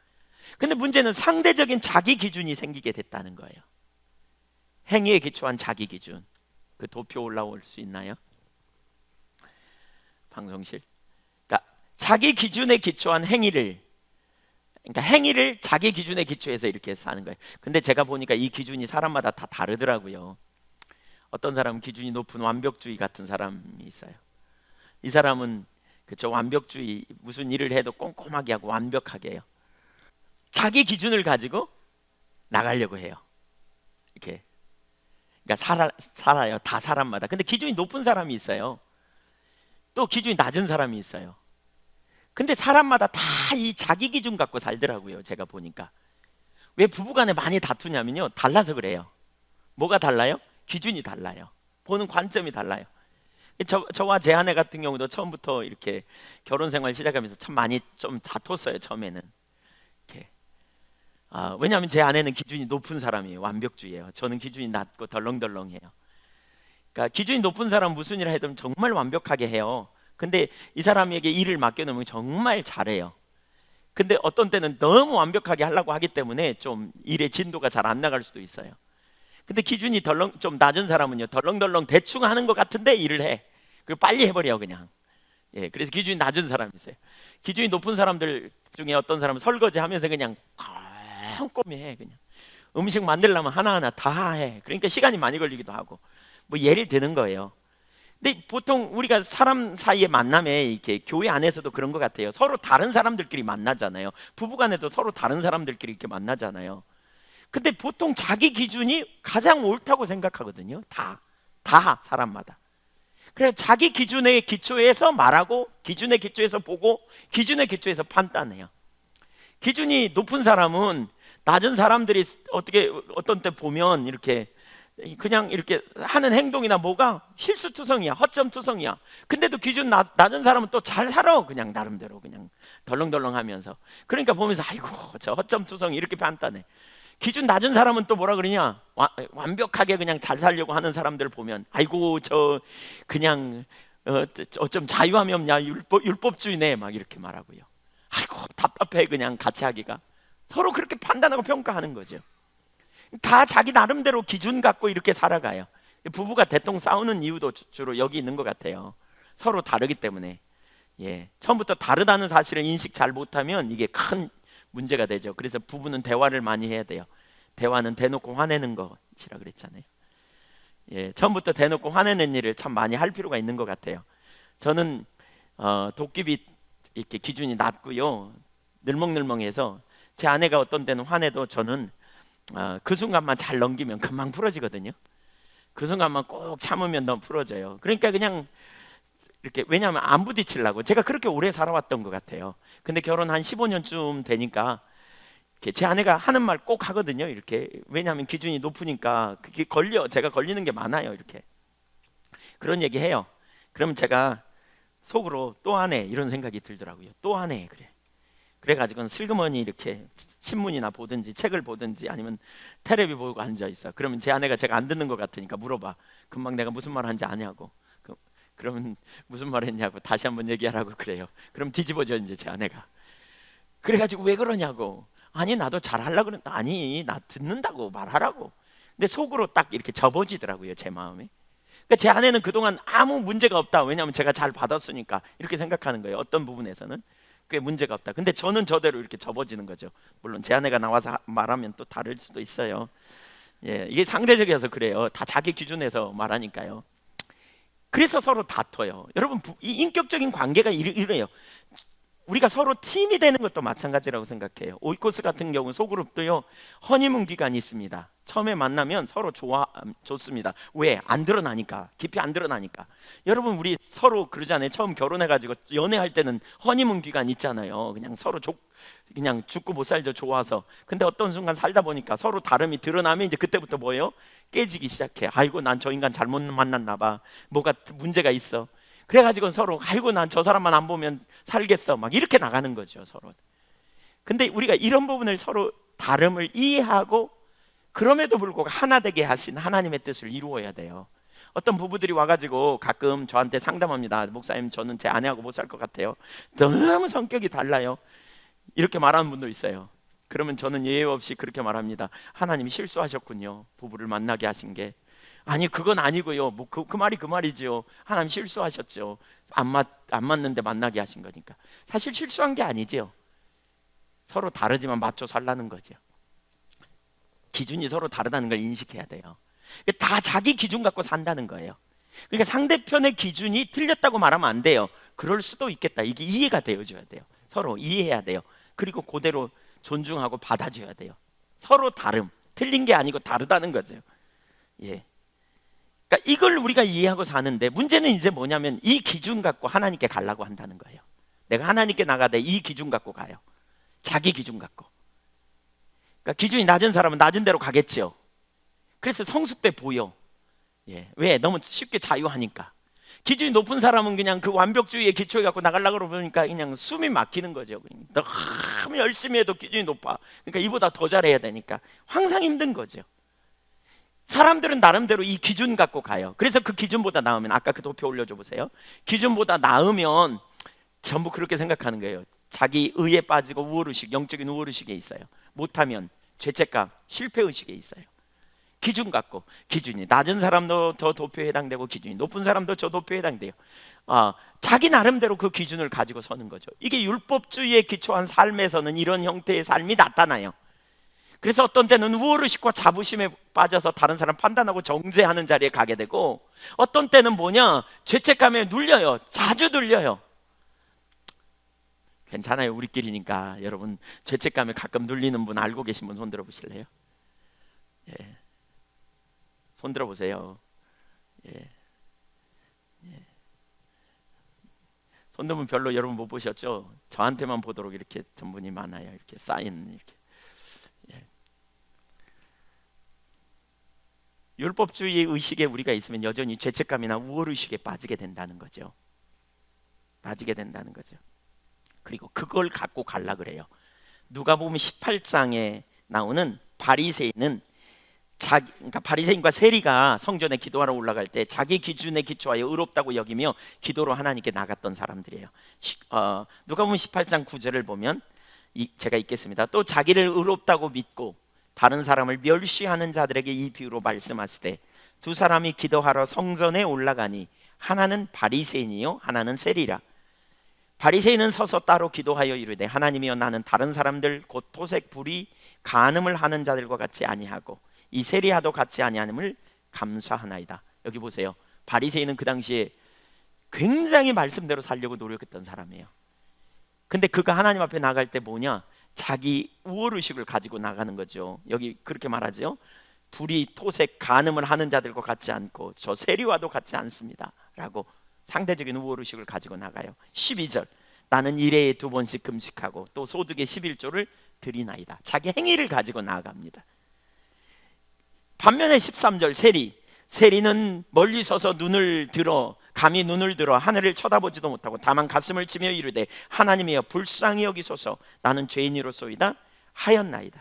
근데 문제는 상대적인 자기 기준이 생기게 됐다는 거예요. 행위에 기초한 자기 기준. 그 도표 올라올 수 있나요? 방송실. 그러니까 자기 기준에 기초한 행위를, 그러니까 행위를 자기 기준에 기초해서 이렇게 사는 거예요. 근데 제가 보니까 이 기준이 사람마다 다 다르더라고요. 어떤 사람은 기준이 높은 완벽주의 같은 사람이 있어요. 이 사람은 그쵸, 완벽주의, 무슨 일을 해도 꼼꼼하게 하고 완벽하게 해요. 자기 기준을 가지고 나가려고 해요. 이렇게. 그러니까 살아요. 다 사람마다. 근데 기준이 높은 사람이 있어요. 또 기준이 낮은 사람이 있어요. 근데 사람마다 다 이 자기 기준 갖고 살더라고요. 제가 보니까. 왜 부부간에 많이 다투냐면요, 달라서 그래요. 뭐가 달라요? 기준이 달라요. 보는 관점이 달라요. 저와 제 아내 같은 경우도 처음부터 이렇게 결혼 생활 시작하면서 참 많이 좀 다퉜어요. 처음에는. 이렇게. 왜냐하면 제 아내는 기준이 높은 사람이에요. 완벽주의예요. 저는 기준이 낮고 덜렁덜렁해요. 그러니까 기준이 높은 사람 무슨 일을 해도 정말 완벽하게 해요. 근데 이 사람에게 일을 맡겨놓으면 정말 잘해요. 근데 어떤 때는 너무 완벽하게 하려고 하기 때문에 좀 일의 진도가 잘 안 나갈 수도 있어요. 근데 기준이 좀 낮은 사람은요, 덜렁덜렁 대충 하는 것 같은데 일을 해. 그리고 빨리 해버려 그냥. 예, 그래서 기준이 낮은 사람이 있어요. 기준이 높은 사람들 중에 어떤 사람은 설거지 하면서 그냥 꼼꼼히 해. 그냥 음식 만들려면 하나하나 다 해. 그러니까 시간이 많이 걸리기도 하고. 뭐 예를 드는 거예요. 근데 보통 우리가 사람 사이의 만남에 이렇게 교회 안에서도 그런 것 같아요. 서로 다른 사람들끼리 만나잖아요. 부부간에도 서로 다른 사람들끼리 이렇게 만나잖아요. 근데 보통 자기 기준이 가장 옳다고 생각하거든요. 다 사람마다. 그래서 자기 기준에 기초해서 말하고, 기준에 기초해서 보고, 기준에 기초해서 판단해요. 기준이 높은 사람은 낮은 사람들이 어떤 때 보면 이렇게 그냥 이렇게 하는 행동이나 뭐가 실수투성이야, 허점투성이야. 근데도 기준 낮은 사람은 또 잘 살아. 그냥 나름대로 그냥 덜렁덜렁하면서. 그러니까 보면서 아이고 저 허점투성이, 이렇게 판단해. 기준 낮은 사람은 또 뭐라 그러냐, 완벽하게 그냥 잘 살려고 하는 사람들 보면 아이고 저 그냥 어쩜 자유함이 없냐, 율법주의네, 막 이렇게 말하고요. 아이고 답답해 그냥 같이 하기가. 서로 그렇게 판단하고 평가하는 거죠. 다 자기 나름대로 기준 갖고 이렇게 살아가요. 부부가 대통 싸우는 이유도 주로 여기 있는 것 같아요. 서로 다르기 때문에. 예, 처음부터 다르다는 사실을 인식 잘 못하면 이게 큰 문제가 되죠. 그래서 부부는 대화를 많이 해야 돼요. 대화는 대놓고 화내는 것이라 그랬잖아요. 예, 처음부터 대놓고 화내는 일을 참 많이 할 필요가 있는 것 같아요. 저는 도깨비 이렇게 기준이 낮고요, 늘멍늘멍해서 제 아내가 어떤 때는 화내도 저는 그 순간만 잘 넘기면 금방 풀어지거든요. 그 순간만 꼭 참으면 너무 풀어져요. 그러니까 그냥 이렇게, 왜냐하면 안 부딪히려고 제가 그렇게 오래 살아왔던 것 같아요. 근데 결혼 한 15년쯤 되니까 제 아내가 하는 말 꼭 하거든요. 이렇게, 왜냐하면 기준이 높으니까 그게 제가 걸리는 게 많아요. 이렇게 그런 얘기 해요. 그러면 제가 속으로 또 하네 이런 생각이 들더라고요. 또 하네. 그래가지고는 슬그머니 이렇게 신문이나 보든지 책을 보든지 아니면 테레비 보고 앉아 있어. 그러면 제 아내가 제가 안 듣는 것 같으니까 물어봐. 금방 내가 무슨 말 하는지 아냐고. 그러면 무슨 말 했냐고 다시 한번 얘기하라고 그래요. 그럼 뒤집어져 이제 제 아내가. 그래가지고 왜 그러냐고. 아니 나도 잘하려고 그랬는데, 아니 나 듣는다고 말하라고. 근데 속으로 딱 이렇게 접어지더라고요, 제 마음이. 그러니까 제 아내는 그동안 아무 문제가 없다. 왜냐하면 제가 잘 받았으니까 이렇게 생각하는 거예요. 어떤 부분에서는 꽤 문제가 없다. 근데 저는 저대로 이렇게 접어지는 거죠. 물론 제 아내가 나와서 말하면 또 다를 수도 있어요. 예, 이게 상대적이어서 그래요. 다 자기 기준에서 말하니까요. 그래서 서로 다퉈요. 여러분, 이 인격적인 관계가 이래요. 우리가 서로 팀이 되는 것도 마찬가지라고 생각해요. 오이코스 같은 경우 소그룹도요, 허니문 기간이 있습니다. 처음에 만나면 서로 좋습니다. 왜? 안 드러나니까. 깊이 안 드러나니까. 여러분, 우리 서로 그러잖아요. 처음 결혼해가지고 연애할 때는 허니문 기간 있잖아요. 그냥 서로 그냥 죽고 못 살죠, 좋아서. 근데 어떤 순간 살다 보니까 서로 다름이 드러나면 이제 그때부터 뭐예요? 깨지기 시작해. 아이고, 난 저 인간 잘못 만났나 봐. 뭐가 문제가 있어. 그래가지고 서로, 아이고 난 저 사람만 안 보면 살겠어, 막 이렇게 나가는 거죠, 서로. 근데 우리가 이런 부분을 서로 다름을 이해하고 그럼에도 불구하고 하나 되게 하신 하나님의 뜻을 이루어야 돼요. 어떤 부부들이 와가지고 가끔 저한테 상담합니다. 목사님, 저는 제 아내하고 못 살 것 같아요. 너무 성격이 달라요. 이렇게 말하는 분도 있어요. 그러면 저는 예외 없이 그렇게 말합니다. 하나님이 실수하셨군요, 부부를 만나게 하신 게. 아니 그건 아니고요. 뭐 그 말이 그 말이죠. 하나님 실수하셨죠. 안 맞는데 만나게 하신 거니까. 사실 실수한 게 아니죠. 서로 다르지만 맞춰 살라는 거죠. 기준이 서로 다르다는 걸 인식해야 돼요. 다 자기 기준 갖고 산다는 거예요. 그러니까 상대편의 기준이 틀렸다고 말하면 안 돼요. 그럴 수도 있겠다. 이게 이해가 되어줘야 돼요. 서로 이해해야 돼요. 그리고 그대로 존중하고 받아줘야 돼요. 서로 다름, 틀린 게 아니고 다르다는 거죠. 예. 그러니까 이걸 우리가 이해하고 사는데, 문제는 이제 뭐냐면 이 기준 갖고 하나님께 가려고 한다는 거예요. 내가 하나님께 나가되 이 기준 갖고 가요. 자기 기준 갖고. 그러니까 기준이 낮은 사람은 낮은 대로 가겠죠. 그래서 성숙돼 보여. 예. 왜? 너무 쉽게 자유하니까. 기준이 높은 사람은 그냥 그 완벽주의에 기초해 갖고 나가려고 그러니까 그냥 숨이 막히는 거죠. 너무 열심히 해도 기준이 높아. 그러니까 이보다 더 잘해야 되니까 항상 힘든 거죠. 사람들은 나름대로 이 기준 갖고 가요. 그래서 그 기준보다 나으면, 아까 그 도표 올려줘 보세요. 기준보다 나으면 전부 그렇게 생각하는 거예요. 자기 의에 빠지고 우월의식, 영적인 우월의식에 있어요. 못하면 죄책감, 실패의식에 있어요. 기준 갖고, 기준이 낮은 사람도 저 도표에 해당되고 기준이 높은 사람도 저 도표에 해당돼요. 자기 나름대로 그 기준을 가지고 서는 거죠. 이게 율법주의에 기초한 삶에서는 이런 형태의 삶이 나타나요. 그래서 어떤 때는 우월의식과 자부심에 빠져서 다른 사람 판단하고 정죄하는 자리에 가게 되고, 어떤 때는 뭐냐, 죄책감에 눌려요. 자주 눌려요. 괜찮아요, 우리끼리니까. 여러분, 죄책감에 가끔 눌리는 분 알고 계신 분 손 들어보실래요? 예. 손 들어보세요. 예. 예. 손 들면 별로 여러분 못 보셨죠? 저한테만 보도록 이렇게 전분이 많아요. 이렇게 쌓인 이렇게. 예. 율법주의 의식에 우리가 있으면 여전히 죄책감이나 우월의식에 빠지게 된다는 거죠. 빠지게 된다는 거죠. 그리고 그걸 갖고 갈라 그래요. 누가복음 18장에 나오는 바리새인은 그러니까 바리새인과 세리가 성전에 기도하러 올라갈 때 자기 기준에 기초하여 의롭다고 여기며 기도로 하나님께 나갔던 사람들이에요. 누가복음 18장 9절을 보면 제가 읽겠습니다. 또 자기를 의롭다고 믿고 다른 사람을 멸시하는 자들에게 이 비유로 말씀하시되, 두 사람이 기도하러 성전에 올라가니 하나는 바리새인이요 하나는 세리라. 바리새인은 서서 따로 기도하여 이르되, 하나님이여, 나는 다른 사람들 곧 토색 불의 간음을 하는 자들과 같이 아니하고 이 세리와도 같이 아니함을 감사하나이다. 여기 보세요. 바리새인은 그 당시에 굉장히 말씀대로 살려고 노력했던 사람이에요. 근데 그가 하나님 앞에 나갈 때 뭐냐, 자기 우월의식을 가지고 나가는 거죠. 여기 그렇게 말하죠. 둘이 토색 간음을 하는 자들과 같지 않고 저 세리와도 같지 않습니다 라고 상대적인 우월의식을 가지고 나가요. 12절, 나는 1회에 2번씩 금식하고 또 소득의 11조를 드리나이다. 자기 행위를 가지고 나아갑니다. 반면에 13절, 세리는 멀리 서서 감히 눈을 들어 하늘을 쳐다보지도 못하고 다만 가슴을 치며 이르되 하나님이여 불쌍히 여기소서, 나는 죄인이로소이다 하였느니라.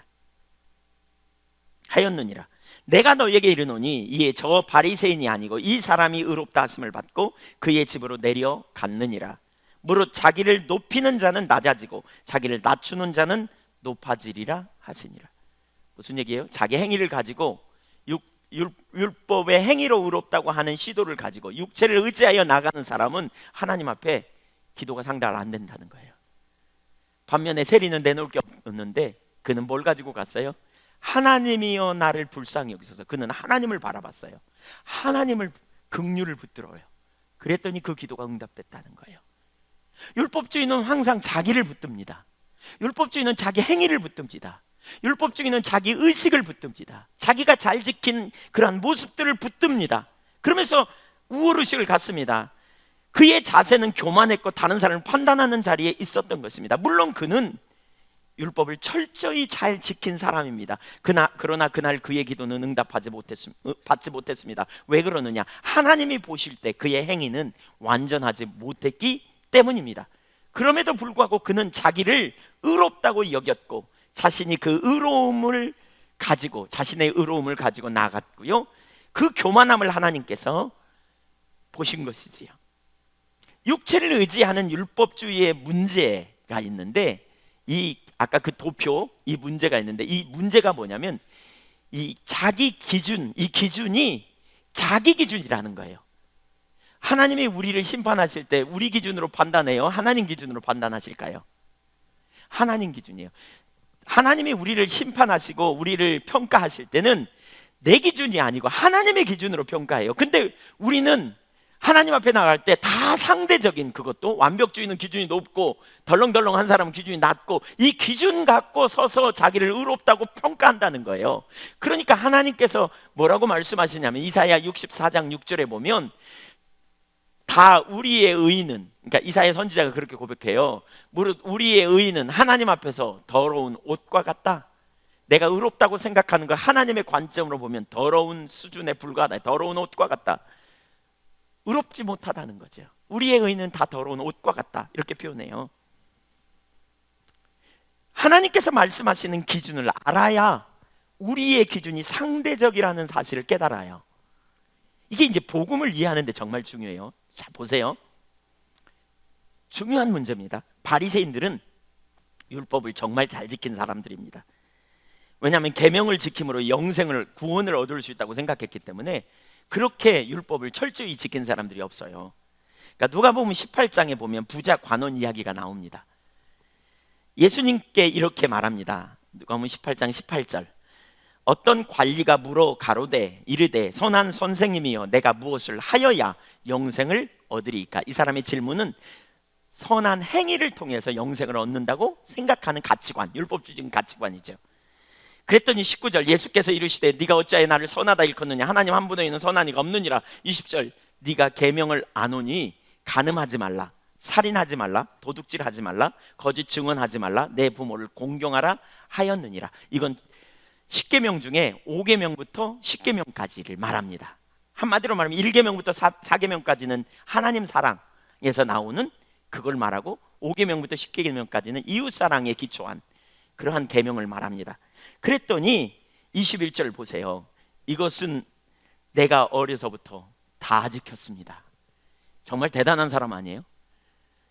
내가 너에게 이르노니 이에 저 바리새인이 아니고 이 사람이 의롭다 하심을 받고 그의 집으로 내려갔느니라. 무릇 자기를 높이는 자는 낮아지고 자기를 낮추는 자는 높아지리라 하시니라. 무슨 얘기예요? 자기 행위를 가지고 율법의 행위로 의롭다고 하는 시도를 가지고 육체를 의지하여 나가는 사람은 하나님 앞에 기도가 상달 안 된다는 거예요. 반면에 세리는 내놓을 게 없는데 그는 뭘 가지고 갔어요? 하나님이여 나를 불쌍히 여기소서. 그는 하나님을 바라봤어요. 하나님을 긍휼을 붙들어요. 그랬더니 그 기도가 응답됐다는 거예요. 율법주의는 항상 자기를 붙듭니다. 율법주의는 자기 행위를 붙듭니다. 율법주의는 자기 의식을 붙듭니다. 자기가 잘 지킨 그러한 모습들을 붙듭니다. 그러면서 우월의식을 갖습니다. 그의 자세는 교만했고 다른 사람을 판단하는 자리에 있었던 것입니다. 물론 그는 율법을 철저히 잘 지킨 사람입니다. 그러나 그날 그의 기도는 받지 못했습니다. 왜 그러느냐? 하나님이 보실 때 그의 행위는 완전하지 못했기 때문입니다. 그럼에도 불구하고 그는 자기를 의롭다고 여겼고 자신이 그 의로움을 가지고 자신의 의로움을 가지고 나갔고요. 그 교만함을 하나님께서 보신 것이지요. 육체를 의지하는 율법주의의 문제가 있는데 아까 그 도표 이 문제가 있는데 이 문제가 뭐냐면 이 자기 기준, 이 기준이 자기 기준이라는 거예요. 하나님이 우리를 심판하실 때 우리 기준으로 판단해요? 하나님 기준으로 판단하실까요? 하나님 기준이에요. 하나님이 우리를 심판하시고 우리를 평가하실 때는 내 기준이 아니고 하나님의 기준으로 평가해요. 근데 우리는 하나님 앞에 나갈 때 다 상대적인, 그것도 완벽주의는 기준이 높고 덜렁덜렁한 사람은 기준이 낮고 이 기준 갖고 서서 자기를 의롭다고 평가한다는 거예요. 그러니까 하나님께서 뭐라고 말씀하시냐면 이사야 64장 6절에 보면 다 우리의 의는, 그러니까 이사야 선지자가 그렇게 고백해요. 무릇 우리의 의는 하나님 앞에서 더러운 옷과 같다. 내가 의롭다고 생각하는 거 하나님의 관점으로 보면 더러운 수준에 불과하다. 더러운 옷과 같다. 의롭지 못하다는 거죠. 우리의 의는 다 더러운 옷과 같다. 이렇게 표현해요. 하나님께서 말씀하시는 기준을 알아야 우리의 기준이 상대적이라는 사실을 깨달아요. 이게 이제 복음을 이해하는데 정말 중요해요. 자, 보세요. 중요한 문제입니다. 바리새인들은 율법을 정말 잘 지킨 사람들입니다. 왜냐하면 계명을 지킴으로 구원을 얻을 수 있다고 생각했기 때문에 그렇게 율법을 철저히 지킨 사람들이 없어요. 그러니까 누가복음 18장에 보면 부자 관원 이야기가 나옵니다. 예수님께 이렇게 말합니다. 누가복음 18장 18절. 어떤 관리가 물어 가로되 이르되 선한 선생님이여 내가 무엇을 하여야 영생을 얻으리이까? 이 사람의 질문은 선한 행위를 통해서 영생을 얻는다고 생각하는 가치관, 율법주의적인 가치관이죠. 그랬더니 19절 예수께서 이르시되 네가 어찌하여 나를 선하다 일컫느냐? 하나님 한 분에 있는 선한 이가 없느니라. 20절 네가 계명을 아노니 간음하지 말라, 살인하지 말라, 도둑질하지 말라, 거짓 증언하지 말라, 내 부모를 공경하라 하였느니라. 이건 10계명 중에 5계명부터 10계명까지를 말합니다. 한마디로 말하면 1계명부터 4계명까지는 하나님 사랑에서 나오는 그걸 말하고 5계명부터 10계명까지는 이웃사랑에 기초한 그러한 계명을 말합니다. 그랬더니 21절 보세요. 이것은 내가 어려서부터 다 지켰습니다. 정말 대단한 사람 아니에요?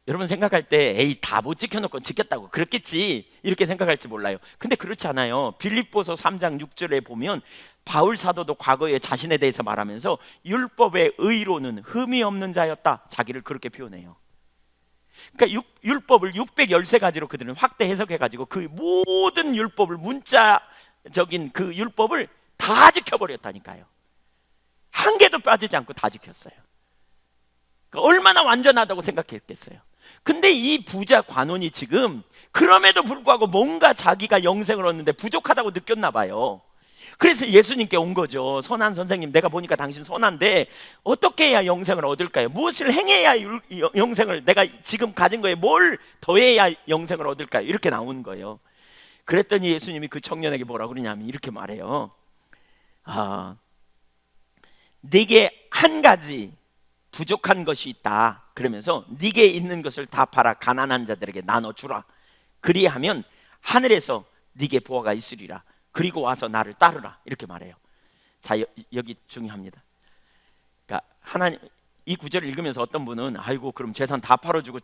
여러분 생각할 때 에이 다 못 지켜놓고 지켰다고 그렇겠지 이렇게 생각할지 몰라요. 근데 그렇지 않아요. 빌립보서 3장 6절에 보면 바울 사도도 과거에 자신에 대해서 말하면서 율법의 의로는 흠이 없는 자였다. 자기를 그렇게 표현해요. 그러니까 율법을 613가지로 그들은 확대 해석해가지고 그 모든 율법을, 문자적인 그 율법을 다 지켜버렸다니까요. 한 개도 빠지지 않고 다 지켰어요. 그러니까 얼마나 완전하다고 생각했겠어요. 근데 이 부자 관원이 지금 그럼에도 불구하고 뭔가 자기가 영생을 얻는데 부족하다고 느꼈나 봐요. 그래서 예수님께 온 거죠. 선한 선생님, 내가 보니까 당신 선한데 어떻게 해야 영생을 얻을까요? 무엇을 행해야 영생을, 내가 지금 가진 거에 뭘 더해야 영생을 얻을까요? 이렇게 나온 거예요. 그랬더니 예수님이 그 청년에게 뭐라고 그러냐면 이렇게 말해요. 네게 한 가지 부족한 것이 있다. 그러면서 네게 있는 것을 다 팔아 가난한 자들에게 나눠주라. 그리하면 하늘에서 네게 보화가 있으리라. 그리고 와서 나를 따르라. 이렇게 말해요. 자, 여기 중요합니다. 그러니까 하나님, 이 구절을 읽으면서 어떤 분은 아이고 그럼 재산 다 팔아주고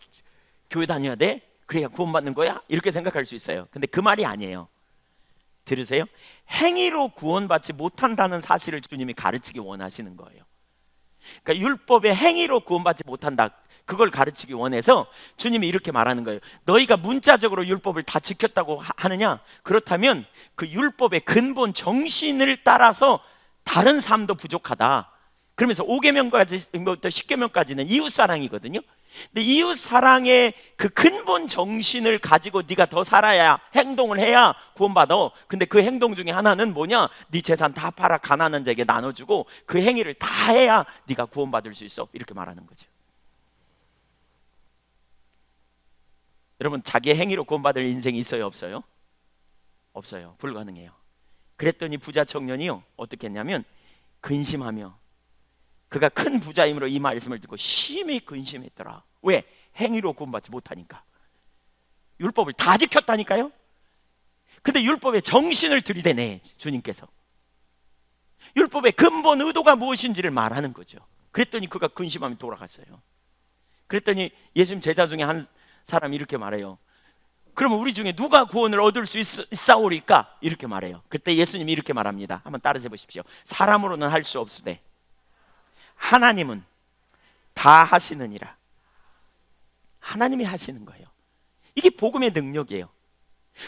교회 다녀야 돼? 그래야 구원받는 거야? 이렇게 생각할 수 있어요. 근데 그 말이 아니에요. 들으세요? 행위로 구원받지 못한다는 사실을 주님이 가르치기 원하시는 거예요. 그러니까 율법의 행위로 구원받지 못한다, 그걸 가르치기 원해서 주님이 이렇게 말하는 거예요. 너희가 문자적으로 율법을 다 지켰다고 하느냐? 그렇다면 그 율법의 근본 정신을 따라서 다른 삶도 부족하다. 그러면서 5계명까지부터 10계명까지는 이웃사랑이거든요. 근데 이웃사랑의 그 근본 정신을 가지고 네가 더 살아야, 행동을 해야 구원받아. 근데 그 행동 중에 하나는 뭐냐? 네 재산 다 팔아 가난한 자에게 나눠주고 그 행위를 다 해야 네가 구원받을 수 있어. 이렇게 말하는 거죠. 여러분, 자기의 행위로 구원받을 인생이 있어요, 없어요? 없어요. 불가능해요. 그랬더니 부자 청년이요, 어떻게 했냐면 근심하며, 그가 큰 부자이므로 이 말씀을 듣고 심히 근심했더라. 왜? 행위로 구원받지 못하니까. 율법을 다 지켰다니까요. 근데 율법의 정신을 들이대네 주님께서. 율법의 근본 의도가 무엇인지를 말하는 거죠. 그랬더니 그가 근심하며 돌아갔어요. 그랬더니 예수님 제자 중에 한 사람이 이렇게 말해요. 그러면 우리 중에 누가 구원을 얻을 수 있사오리까? 이렇게 말해요. 그때 예수님이 이렇게 말합니다. 한번 따라해 보십시오. 사람으로는 할 수 없으되 하나님은 다 하시느니라. 하나님이 하시는 거예요. 이게 복음의 능력이에요.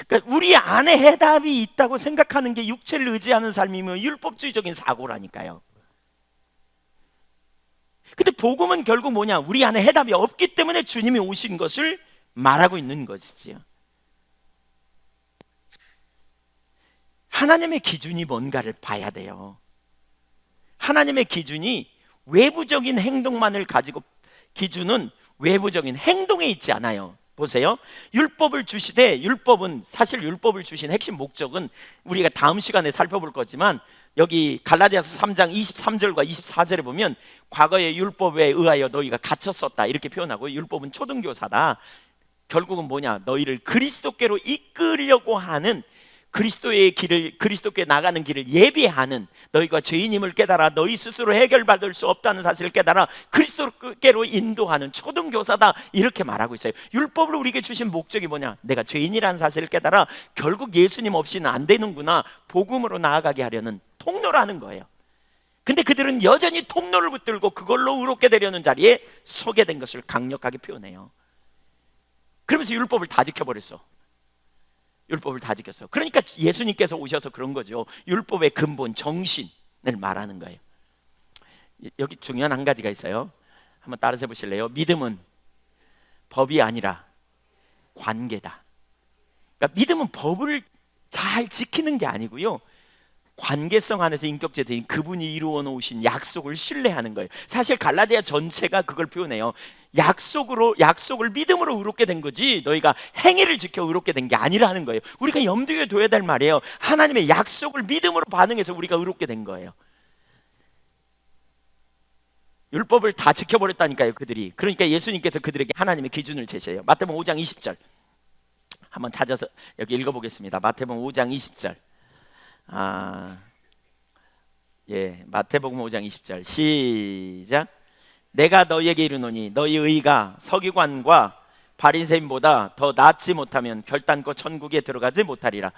그러니까 우리 안에 해답이 있다고 생각하는 게 육체를 의지하는 삶이면 율법주의적인 사고라니까요. 근데 복음은 결국 뭐냐? 우리 안에 해답이 없기 때문에 주님이 오신 것을 말하고 있는 것이지요. 하나님의 기준이 뭔가를 봐야 돼요. 하나님의 기준이 외부적인 행동만을 가지고, 기준은 외부적인 행동에 있지 않아요. 보세요. 율법을 주시되, 율법은, 사실 율법을 주신 핵심 목적은 우리가 다음 시간에 살펴볼 거지만 여기 갈라디아서 3장 23절과 24절에 보면 과거의 율법에 의하여 너희가 갇혔었다 이렇게 표현하고, 율법은 초등교사다. 결국은 뭐냐? 너희를 그리스도께로 이끌려고 하는, 그리스도의 길을, 그리스도께 나가는 길을 예비하는, 너희가 죄인임을 깨달아 너희 스스로 해결받을 수 없다는 사실을 깨달아 그리스도께로 인도하는 초등교사다 이렇게 말하고 있어요. 율법을 우리에게 주신 목적이 뭐냐? 내가 죄인이라는 사실을 깨달아 결국 예수님 없이는 안 되는구나, 복음으로 나아가게 하려는 통로라는 거예요. 근데 그들은 여전히 통로를 붙들고 그걸로 의롭게 되려는 자리에 서게 된 것을 강력하게 표현해요. 그러면서 율법을 다 지켜버렸어. 율법을 다 지켰어. 그러니까 예수님께서 오셔서 그런 거죠. 율법의 근본 정신을 말하는 거예요. 여기 중요한 한 가지가 있어요. 한번 따라서 보실래요? 믿음은 법이 아니라 관계다. 그러니까 믿음은 법을 잘 지키는 게 아니고요, 관계성 안에서 인격체인 그분이 이루어 놓으신 약속을 신뢰하는 거예요. 사실 갈라디아 전체가 그걸 표현해요. 약속을 믿음으로 의롭게 된 거지 너희가 행위를 지켜 의롭게 된 게 아니라는 거예요. 우리가 염두에 둬야 될 말이에요. 하나님의 약속을 믿음으로 반응해서 우리가 의롭게 된 거예요. 율법을 다 지켜버렸다니까요, 그들이. 그러니까 예수님께서 그들에게 하나님의 기준을 제시해요. 마태복음 5장 20절 한번 찾아서 여기 읽어보겠습니다. 마태복음 5장 20절. 마태복음 5장 20절 시작. 내가 너희에게 이르노니 너희 의가 서기관과 바리새인보다 더 낫지 못하면 결단코 천국에 들어가지 못하리라.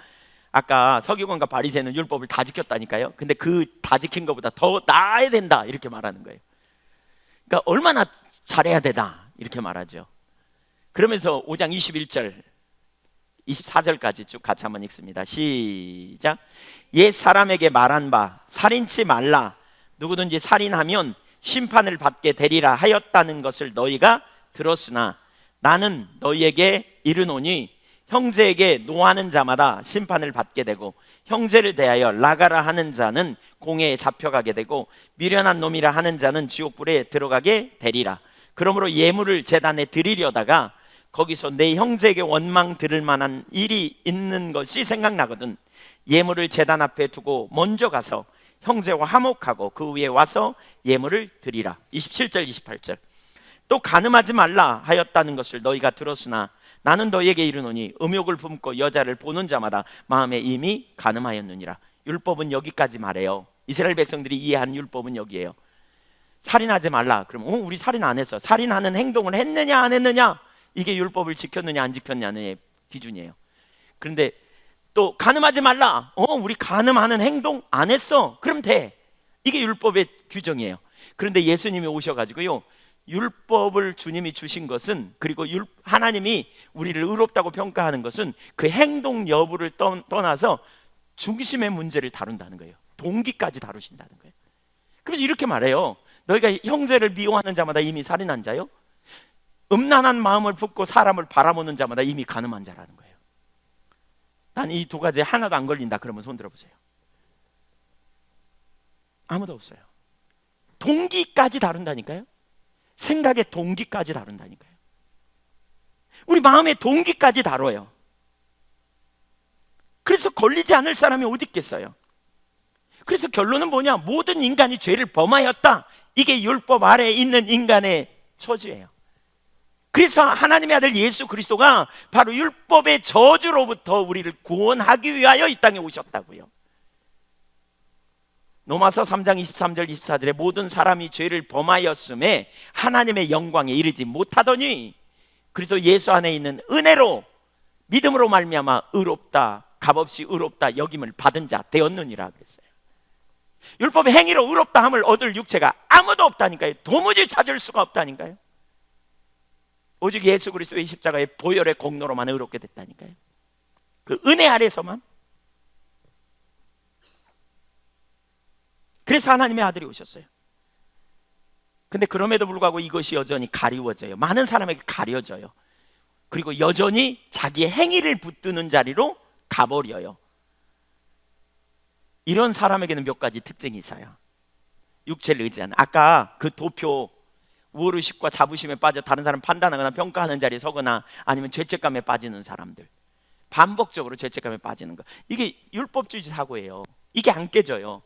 아까 서기관과 바리새인은 율법을 다 지켰다니까요. 근데 그 다 지킨 것보다 더 나아야 된다 이렇게 말하는 거예요. 그러니까 얼마나 잘해야 되다 이렇게 말하죠. 그러면서 5장 21절 24절까지 쭉 같이 한번 읽습니다. 시작. 옛 사람에게 말한 바 살인치 말라, 누구든지 살인하면 심판을 받게 되리라 하였다는 것을 너희가 들었으나 나는 너희에게 이르노니 형제에게 노하는 자마다 심판을 받게 되고 형제를 대하여 나가라 하는 자는 공회에 잡혀가게 되고 미련한 놈이라 하는 자는 지옥불에 들어가게 되리라. 그러므로 예물을 제단에 드리려다가 거기서 내 형제에게 원망 들을 만한 일이 있는 것이 생각나거든 예물을 제단 앞에 두고 먼저 가서 형제와 화목하고 그 위에 와서 예물을 드리라. 27절 28절. 또 간음하지 말라 하였다는 것을 너희가 들었으나 나는 너희에게 이르노니 음욕을 품고 여자를 보는 자마다 마음에 이미 간음하였느니라. 율법은 여기까지 말해요. 이스라엘 백성들이 이해한 율법은 여기에요. 살인하지 말라. 그러면 우리 살인 안 했어. 살인하는 행동을 했느냐 안 했느냐, 이게 율법을 지켰느냐 안 지켰느냐의 기준이에요. 그런데 또 간음하지 말라. 우리 간음하는 행동 안 했어. 그럼 돼. 이게 율법의 규정이에요. 그런데 예수님이 오셔가지고요, 율법을 주님이 주신 것은, 그리고 하나님이 우리를 의롭다고 평가하는 것은 그 행동 여부를 떠나서 중심의 문제를 다룬다는 거예요. 동기까지 다루신다는 거예요. 그래서 이렇게 말해요. 너희가 형제를 미워하는 자마다 이미 살인한 자요, 음란한 마음을 품고 사람을 바라보는 자마다 이미 간음한 자라는 거예요. 난 이 두 가지에 하나도 안 걸린다 그러면 손 들어보세요. 아무도 없어요. 동기까지 다룬다니까요. 생각의 동기까지 다룬다니까요. 우리 마음의 동기까지 다뤄요. 그래서 걸리지 않을 사람이 어디 있겠어요. 그래서 결론은 뭐냐? 모든 인간이 죄를 범하였다. 이게 율법 아래에 있는 인간의 처지예요. 그래서 하나님의 아들 예수 그리스도가 바로 율법의 저주로부터 우리를 구원하기 위하여 이 땅에 오셨다고요. 로마서 3장 23절 24절에 모든 사람이 죄를 범하였음에 하나님의 영광에 이르지 못하더니 그리스도 예수 안에 있는 은혜로 믿음으로 말미암아 의롭다, 값없이 의롭다 여김을 받은 자 되었느니라 그랬어요. 율법의 행위로 의롭다 함을 얻을 육체가 아무도 없다니까요. 도무지 찾을 수가 없다니까요. 오직 예수 그리스도의 십자가의 보혈의 공로로만 의롭게 됐다니까요. 그 은혜 아래서만. 그래서 하나님의 아들이 오셨어요. 근데 그럼에도 불구하고 이것이 여전히 가리워져요. 많은 사람에게 가려져요. 그리고 여전히 자기의 행위를 붙드는 자리로 가버려요. 이런 사람에게는 몇 가지 특징이 있어요. 육체를 의지하는, 아까 그 도표, 우월의식과 자부심에 빠져 다른 사람 판단하거나 평가하는 자리에 서거나 아니면 죄책감에 빠지는 사람들, 반복적으로 죄책감에 빠지는 거, 이게 율법주의 사고예요. 이게 안 깨져요.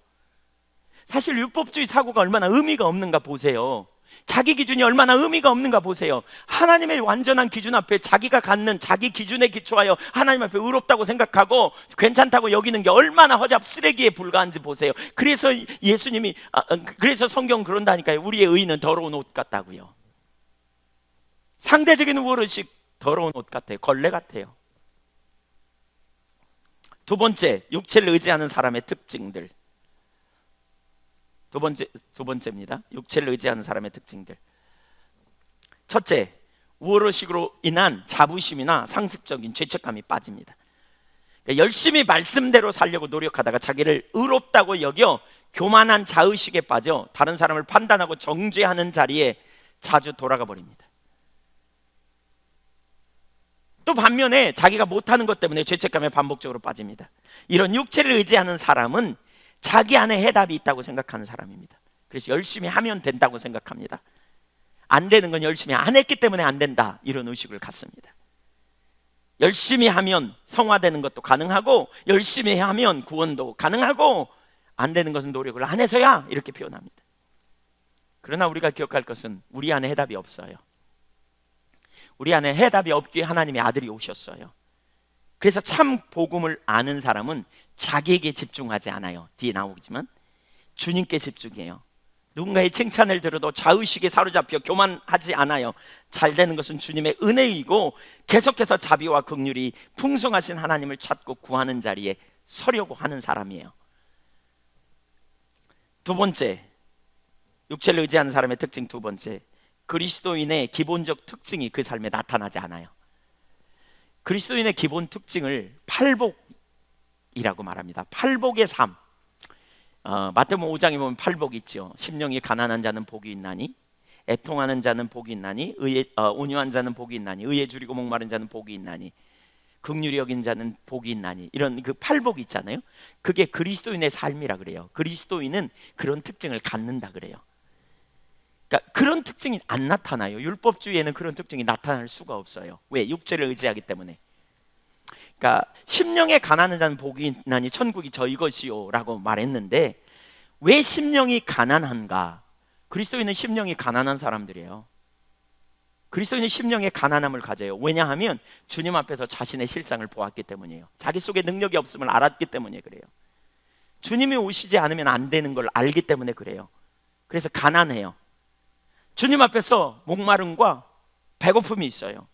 사실 율법주의 사고가 얼마나 의미가 없는가 보세요. 자기 기준이 얼마나 의미가 없는가 보세요. 하나님의 완전한 기준 앞에 자기가 갖는 자기 기준에 기초하여 하나님 앞에 의롭다고 생각하고 괜찮다고 여기는 게 얼마나 허잡 쓰레기에 불과한지 보세요. 그래서 예수님이 그래서 성경 그런다니까요. 우리의 의는 더러운 옷 같다고요. 상대적인 우월의식 더러운 옷 같아요. 걸레 같아요. 두 번째, 육체를 의지하는 사람의 특징들. 두 번째입니다. 육체를 의지하는 사람의 특징들. 첫째, 우월의식으로 인한 자부심이나 상습적인 죄책감이 빠집니다. 그러니까 열심히 말씀대로 살려고 노력하다가 자기를 의롭다고 여겨 교만한 자의식에 빠져 다른 사람을 판단하고 정죄하는 자리에 자주 돌아가 버립니다. 또 반면에 자기가 못하는 것 때문에 죄책감에 반복적으로 빠집니다. 이런 육체를 의지하는 사람은 자기 안에 해답이 있다고 생각하는 사람입니다. 그래서 열심히 하면 된다고 생각합니다. 안 되는 건 열심히 안 했기 때문에 안 된다, 이런 의식을 갖습니다. 열심히 하면 성화되는 것도 가능하고 열심히 하면 구원도 가능하고 안 되는 것은 노력을 안 해서야, 이렇게 표현합니다. 그러나 우리가 기억할 것은 우리 안에 해답이 없어요. 우리 안에 해답이 없기에 하나님의 아들이 오셨어요. 그래서 참 복음을 아는 사람은 자기에게 집중하지 않아요. 뒤에 나오겠지만 주님께 집중해요. 누군가의 칭찬을 들어도 자의식에 사로잡혀 교만하지 않아요. 잘 되는 것은 주님의 은혜이고 계속해서 자비와 긍휼이 풍성하신 하나님을 찾고 구하는 자리에 서려고 하는 사람이에요. 두 번째, 육체를 의지하는 사람의 특징 두 번째, 그리스도인의 기본적 특징이 그 삶에 나타나지 않아요. 그리스도인의 기본 특징을 팔복이라고 말합니다. 팔복의 삶. 마태복음 5장에 보면 팔복 있죠. 심령이 가난한 자는 복이 있나니 애통하는 자는 복이 있나니 온유한 자는 복이 있나니 의에 줄이고 목마른 자는 복이 있나니 긍휼히 여긴 자는 복이 있나니 이런 그 팔복 있잖아요. 그게 그리스도인의 삶이라 그래요. 그리스도인은 그런 특징을 갖는다 그래요. 그러니까 그런 특징이 안 나타나요. 율법주의에는 그런 특징이 나타날 수가 없어요. 왜? 육체를 의지하기 때문에. 그러니까 심령에 가난한 자는 복이 있나니 천국이 저희 것이요라고 말했는데 왜 심령이 가난한가? 그리스도인은 심령이 가난한 사람들이에요. 그리스도인은 심령의 가난함을 가져요. 왜냐하면 주님 앞에서 자신의 실상을 보았기 때문이에요. 자기 속에 능력이 없음을 알았기 때문에 그래요. 주님이 오시지 않으면 안 되는 걸 알기 때문에 그래요. 그래서 가난해요. 주님 앞에서 목마름과 배고픔이 있어요.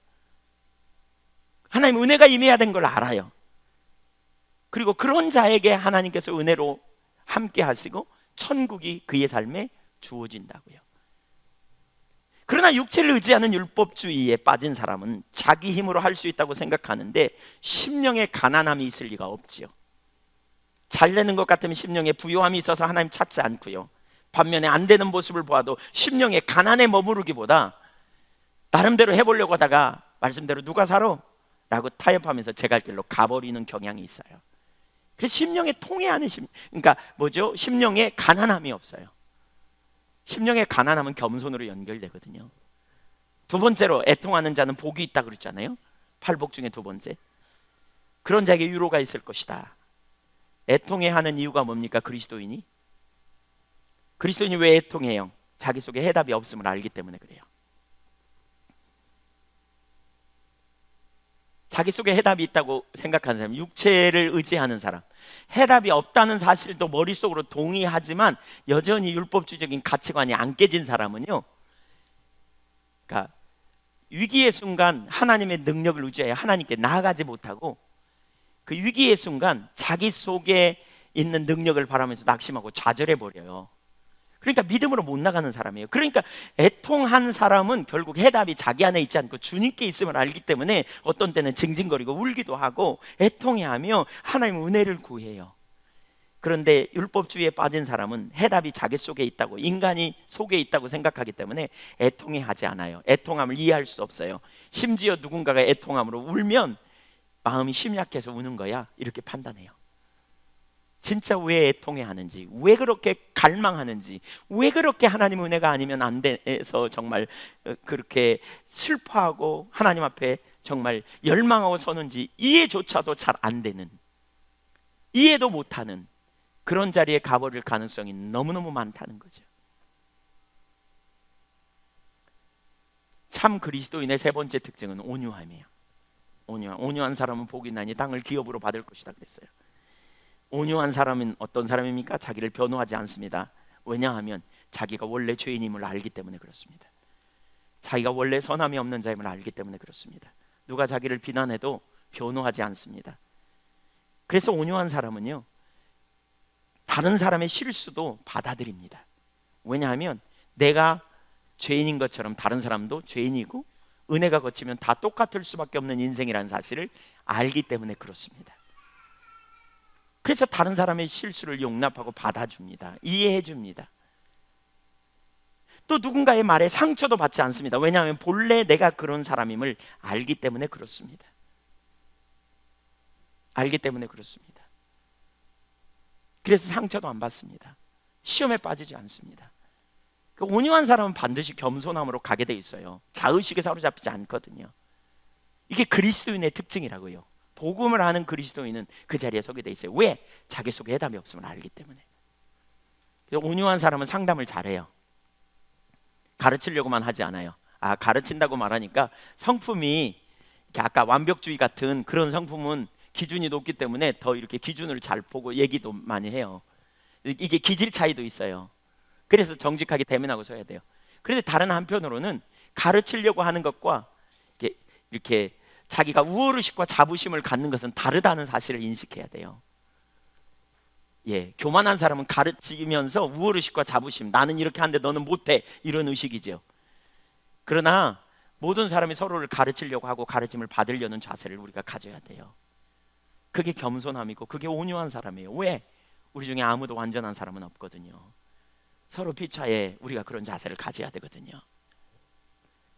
하나님 은혜가 임해야 되는 걸 알아요. 그리고 그런 자에게 하나님께서 은혜로 함께 하시고 천국이 그의 삶에 주어진다고요. 그러나 육체를 의지하는 율법주의에 빠진 사람은 자기 힘으로 할 수 있다고 생각하는데 심령에 가난함이 있을 리가 없지요. 잘 되는 것 같으면 심령에 부요함이 있어서 하나님 찾지 않고요. 반면에 안 되는 모습을 보아도 심령에 가난에 머무르기보다 나름대로 해보려고 하다가 말씀대로 누가 살아? 라고 타협하면서 제 갈 길로 가버리는 경향이 있어요. 그래서 심령에 통해하는 그러니까 뭐죠? 심령에 가난함이 없어요. 심령의 가난함은 겸손으로 연결되거든요. 두 번째로 애통하는 자는 복이 있다 그랬잖아요. 팔복 중에 두 번째. 그런 자에게 유로가 있을 것이다. 애통해 하는 이유가 뭡니까? 그리스도인이 왜 애통해요? 자기 속에 해답이 없음을 알기 때문에 그래요. 자기 속에 해답이 있다고 생각하는 사람, 육체를 의지하는 사람, 해답이 없다는 사실도 머릿속으로 동의하지만 여전히 율법주의적인 가치관이 안 깨진 사람은요, 그러니까 위기의 순간 하나님의 능력을 의지하여 하나님께 나아가지 못하고 그 위기의 순간 자기 속에 있는 능력을 바라면서 낙심하고 좌절해버려요. 그러니까 믿음으로 못 나가는 사람이에요. 그러니까 애통한 사람은 결국 해답이 자기 안에 있지 않고 주님께 있음을 알기 때문에 어떤 때는 징징거리고 울기도 하고 애통해하며 하나님의 은혜를 구해요. 그런데 율법주의에 빠진 사람은 해답이 자기 속에 있다고, 인간이 속에 있다고 생각하기 때문에 애통해하지 않아요. 애통함을 이해할 수 없어요. 심지어 누군가가 애통함으로 울면 마음이 심약해서 우는 거야 이렇게 판단해요. 진짜 왜 애통해하는지, 왜 그렇게 갈망하는지, 왜 그렇게 하나님 은혜가 아니면 안 돼서 정말 그렇게 슬퍼하고 하나님 앞에 정말 열망하고 서는지 이해조차도 잘 안 되는, 이해도 못하는 그런 자리에 가버릴 가능성이 너무너무 많다는 거죠. 참 그리스도인의 세 번째 특징은 온유함이에요. 온유한 사람은 복이 있나니 땅을 기업으로 받을 것이다 그랬어요. 온유한 사람은 어떤 사람입니까? 자기를 변호하지 않습니다. 왜냐하면 자기가 원래 죄인임을 알기 때문에 그렇습니다. 자기가 원래 선함이 없는 자임을 알기 때문에 그렇습니다. 누가 자기를 비난해도 변호하지 않습니다. 그래서 온유한 사람은요, 다른 사람의 실수도 받아들입니다. 왜냐하면 내가 죄인인 것처럼 다른 사람도 죄인이고 은혜가 거치면 다 똑같을 수밖에 없는 인생이라는 사실을 알기 때문에 그렇습니다. 그래서 다른 사람의 실수를 용납하고 받아줍니다. 이해해줍니다. 또 누군가의 말에 상처도 받지 않습니다. 왜냐하면 본래 내가 그런 사람임을 알기 때문에 그렇습니다. 알기 때문에 그렇습니다. 그래서 상처도 안 받습니다. 시험에 빠지지 않습니다. 그 온유한 사람은 반드시 겸손함으로 가게 돼 있어요. 자의식에 사로잡히지 않거든요. 이게 그리스도인의 특징이라고요. 복음을 아는 그리스도인은 그 자리에 서게 돼 있어요. 왜? 자기 속에 해답이 없음을 알기 때문에. 온유한 사람은 상담을 잘해요. 가르치려고만 하지 않아요. 가르친다고 말하니까 성품이 아까 완벽주의 같은 그런 성품은 기준이 높기 때문에 더 이렇게 기준을 잘 보고 얘기도 많이 해요. 이게 기질 차이도 있어요. 그래서 정직하게 대면하고 서야 돼요. 그런데 다른 한편으로는 가르치려고 하는 것과 이렇게 자기가 우월의식과 자부심을 갖는 것은 다르다는 사실을 인식해야 돼요. 교만한 사람은 가르치면서 우월의식과 자부심, 나는 이렇게 하는데 너는 못해, 이런 의식이죠. 그러나 모든 사람이 서로를 가르치려고 하고 가르침을 받으려는 자세를 우리가 가져야 돼요. 그게 겸손함이고 그게 온유한 사람이에요. 왜? 우리 중에 아무도 완전한 사람은 없거든요. 서로 피차에 우리가 그런 자세를 가져야 되거든요.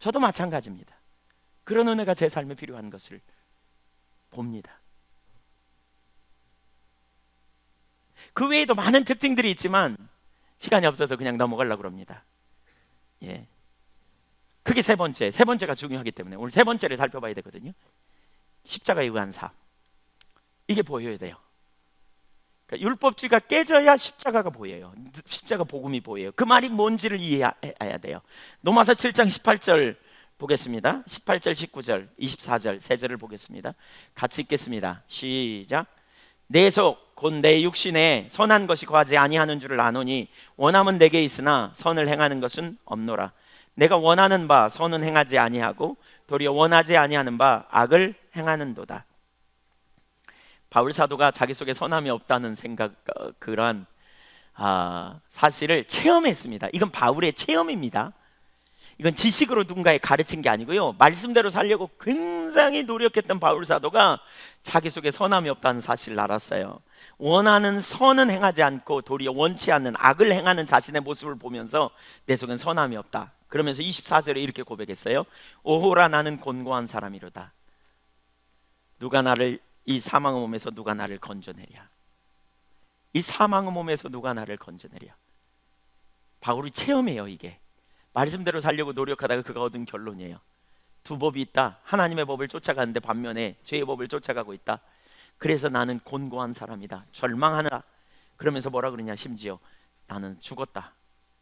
저도 마찬가지입니다. 그런 은혜가 제 삶에 필요한 것을 봅니다. 그 외에도 많은 특징들이 있지만 시간이 없어서 그냥 넘어가려고 합니다. 예. 그게 세 번째가 중요하기 때문에 오늘 세 번째를 살펴봐야 되거든요. 십자가에 의한 삶. 이게 보여야 돼요. 그러니까 율법주의가 깨져야 십자가가 보여요. 십자가 복음이 보여요. 그 말이 뭔지를 이해해야 돼요. 로마서 7장 18절 보겠습니다. 18절, 19절, 24절 세 절을 보겠습니다. 같이 읽겠습니다. 시작. 내 속 곧 내 육신에 선한 것이 거하지 아니하는 줄을 아노니 원함은 내게 있으나 선을 행하는 것은 없노라. 내가 원하는 바 선은 행하지 아니하고 도리어 원하지 아니하는 바 악을 행하는도다. 바울 사도가 자기 속에 선함이 없다는 생각, 그러한 사실을 체험했습니다. 이건 바울의 체험입니다. 이건 지식으로 누군가에 가르친 게 아니고요, 말씀대로 살려고 굉장히 노력했던 바울 사도가 자기 속에 선함이 없다는 사실을 알았어요. 원하는 선은 행하지 않고 도리어 원치 않는 악을 행하는 자신의 모습을 보면서 내 속엔 선함이 없다. 그러면서 24절에 이렇게 고백했어요. 오호라 나는 곤고한 사람이로다. 누가 나를, 이 사망의 몸에서 누가 나를 건져내랴. 이 사망의 몸에서 누가 나를 건져내랴. 바울이 체험해요. 이게 말씀대로 살려고 노력하다가 그가 얻은 결론이에요. 두 법이 있다. 하나님의 법을 쫓아가는데 반면에 죄의 법을 쫓아가고 있다. 그래서 나는 곤고한 사람이다. 절망하느라. 그러면서 뭐라 그러냐, 심지어 나는 죽었다.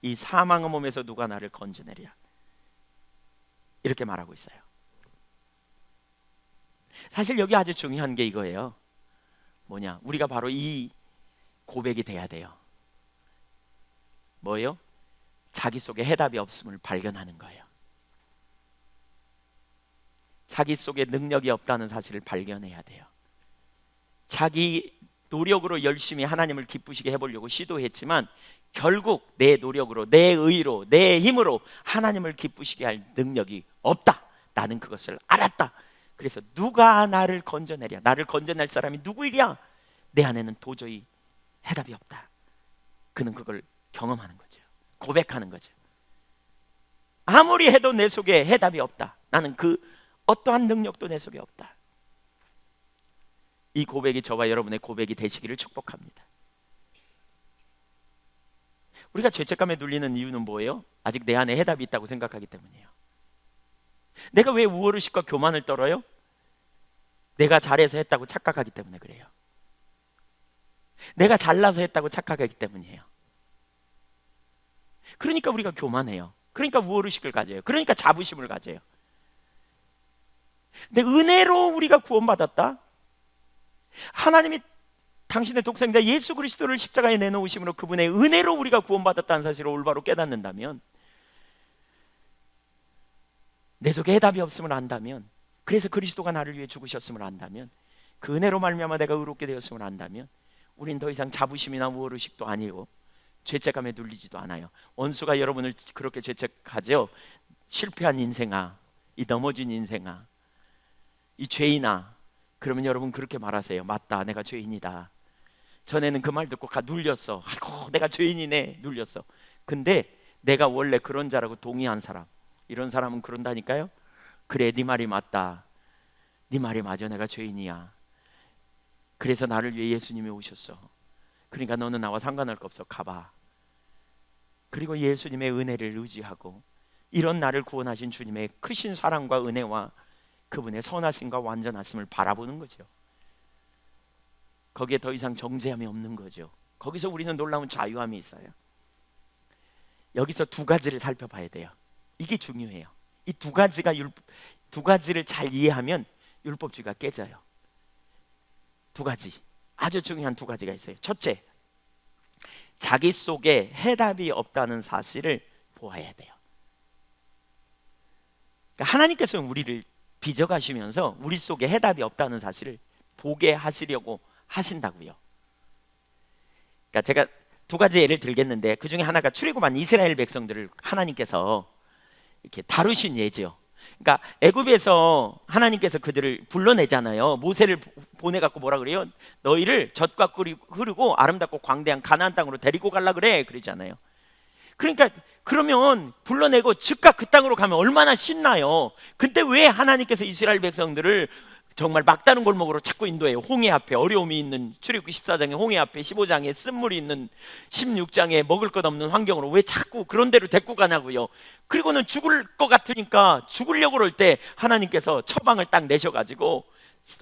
이 사망의 몸에서 누가 나를 건져내랴. 이렇게 말하고 있어요. 사실 여기 아주 중요한 게 이거예요. 뭐냐, 우리가 바로 이 고백이 돼야 돼요. 뭐예요? 자기 속에 해답이 없음을 발견하는 거예요. 자기 속에 능력이 없다는 사실을 발견해야 돼요. 자기 노력으로 열심히 하나님을 기쁘시게 해보려고 시도했지만 결국 내 노력으로, 내 의로, 내 힘으로 하나님을 기쁘시게 할 능력이 없다. 나는 그것을 알았다. 그래서 누가 나를 건져내랴. 나를 건져낼 사람이 누구이랴. 내 안에는 도저히 해답이 없다. 그는 그걸 경험하는 거죠. 고백하는 거죠. 아무리 해도 내 속에 해답이 없다. 나는 그 어떠한 능력도 내 속에 없다. 이 고백이 저와 여러분의 고백이 되시기를 축복합니다. 우리가 죄책감에 눌리는 이유는 뭐예요? 아직 내 안에 해답이 있다고 생각하기 때문이에요. 내가 왜 우월의식과 교만을 떨어요? 내가 잘해서 했다고 착각하기 때문에 그래요. 내가 잘나서 했다고 착각하기 때문이에요. 그러니까 우리가 교만해요. 그러니까 우월의식을 가져요. 그러니까 자부심을 가져요. 근데 은혜로 우리가 구원받았다. 하나님이 당신의 독생자 예수 그리스도를 십자가에 내놓으심으로 그분의 은혜로 우리가 구원받았다는 사실을 올바로 깨닫는다면, 내 속에 해답이 없음을 안다면, 그래서 그리스도가 나를 위해 죽으셨음을 안다면, 그 은혜로 말미암아 내가 의롭게 되었음을 안다면, 우린 더 이상 자부심이나 우월의식도 아니고 죄책감에 눌리지도 않아요. 원수가 여러분을 그렇게 죄책하죠. 실패한 인생아, 이 넘어진 인생아, 이 죄인아. 그러면 여러분 그렇게 말하세요. 맞다, 내가 죄인이다. 전에는 그 말 듣고 눌렸어. 아이고, 내가 죄인이네. 눌렸어. 근데 내가 원래 그런 자라고 동의한 사람, 이런 사람은 그런다니까요. 그래, 네 말이 맞다. 네 말이 맞아. 내가 죄인이야. 그래서 나를 위해 예수님이 오셨어. 그러니까 너는 나와 상관할 거 없어. 가봐. 그리고 예수님의 은혜를 의지하고 이런 나를 구원하신 주님의 크신 사랑과 은혜와 그분의 선하심과 완전하심을 바라보는 거죠. 거기에 더 이상 정죄함이 없는 거죠. 거기서 우리는 놀라운 자유함이 있어요. 여기서 두 가지를 살펴봐야 돼요. 이게 중요해요. 이 두 가지를 잘 이해하면 율법주의가 깨져요. 두 가지, 아주 중요한 두 가지가 있어요. 첫째, 자기 속에 해답이 없다는 사실을 보아야 돼요. 그러니까 하나님께서는 우리를 빚어가시면서 우리 속에 해답이 없다는 사실을 보게 하시려고 하신다고요. 그러니까 제가 두 가지 예를 들겠는데, 그 중에 하나가 출애굽한 이스라엘 백성들을 하나님께서 이렇게 다루신 예죠. 그러니까 애굽에서 하나님께서 그들을 불러내잖아요. 모세를 보내갖고 뭐라 그래요? 너희를 젖과 꿀이 흐르고 아름답고 광대한 가나안 땅으로 데리고 가려 그래, 그러잖아요. 그러니까 그러면 불러내고 즉각 그 땅으로 가면 얼마나 신나요. 근데 왜 하나님께서 이스라엘 백성들을 정말 막다른 골목으로 자꾸 인도해요. 홍해 앞에 어려움이 있는, 출애굽기 14장에 홍해 앞에, 15장에 쓴물이 있는, 16장에 먹을 것 없는 환경으로 왜 자꾸 그런 데로 데리고 가냐고요. 그리고는 죽을 것 같으니까 죽으려고 그럴 때 하나님께서 처방을 딱 내셔가지고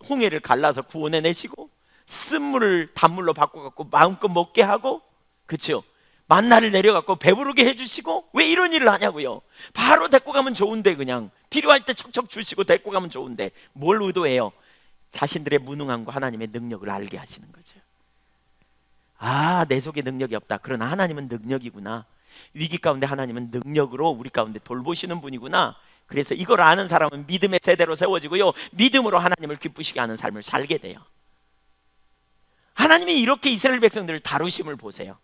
홍해를 갈라서 구원해 내시고, 쓴물을 단물로 바꿔갖고 마음껏 먹게 하고, 그렇죠? 만나를 내려갖고 배부르게 해주시고, 왜 이런 일을 하냐고요. 바로 데리고 가면 좋은데, 그냥 필요할 때 척척 주시고 데리고 가면 좋은데 뭘 의도해요? 자신들의 무능함과 하나님의 능력을 알게 하시는 거죠. 아, 내 속에 능력이 없다. 그러나 하나님은 능력이구나. 위기 가운데 하나님은 능력으로 우리 가운데 돌보시는 분이구나. 그래서 이걸 아는 사람은 믿음의 세대로 세워지고요, 믿음으로 하나님을 기쁘시게 하는 삶을 살게 돼요. 하나님이 이렇게 이스라엘 백성들을 다루심을 보세요.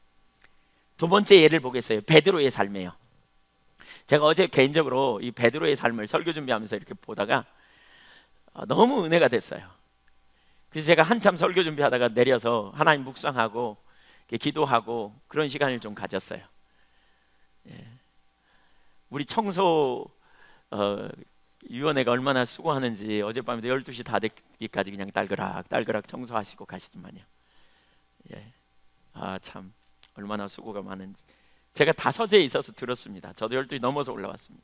두 번째 예를 보겠어요. 베드로의 삶이에요. 제가 어제 개인적으로 이 베드로의 삶을 설교 준비하면서 이렇게 보다가 너무 은혜가 됐어요. 그래서 제가 한참 설교 준비하다가 내려서 하나님 묵상하고 기도하고 그런 시간을 좀 가졌어요. 예. 우리 청소 위원회가 얼마나 수고하는지 어젯밤에도 12시 다 되기까지 그냥 딸그락 청소하시고 가시더만요. 예. 아, 참 얼마나 수고가 많은지 제가 다섯에 있어서 들었습니다. 저도 12시 넘어서 올라왔습니다.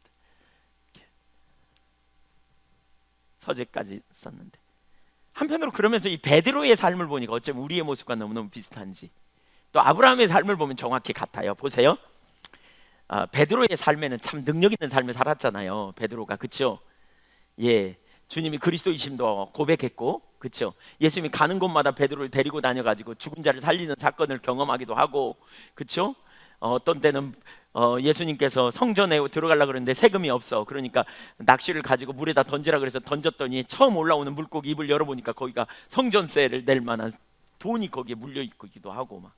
서재까지 썼는데, 한편으로 그러면서 이 베드로의 삶을 보니까 어쩌면 우리의 모습과 너무너무 비슷한지, 또 아브라함의 삶을 보면 정확히 같아요. 보세요. 베드로의 삶에는 참 능력 있는 삶을 살았잖아요. 베드로가, 그렇죠? 예, 주님이 그리스도이심도 고백했고, 그렇죠? 예수님이 가는 곳마다 베드로를 데리고 다녀가지고 죽은 자를 살리는 사건을 경험하기도 하고, 그렇죠? 어떤 때는 예수님께서 성전에 들어가려고 그러는데 세금이 없어. 그러니까 낚시를 가지고 물에다 던지라 그래서 던졌더니 처음 올라오는 물고기 입을 열어보니까 거기가 성전세를 낼 만한 돈이 거기에 물려있기도 하고, 막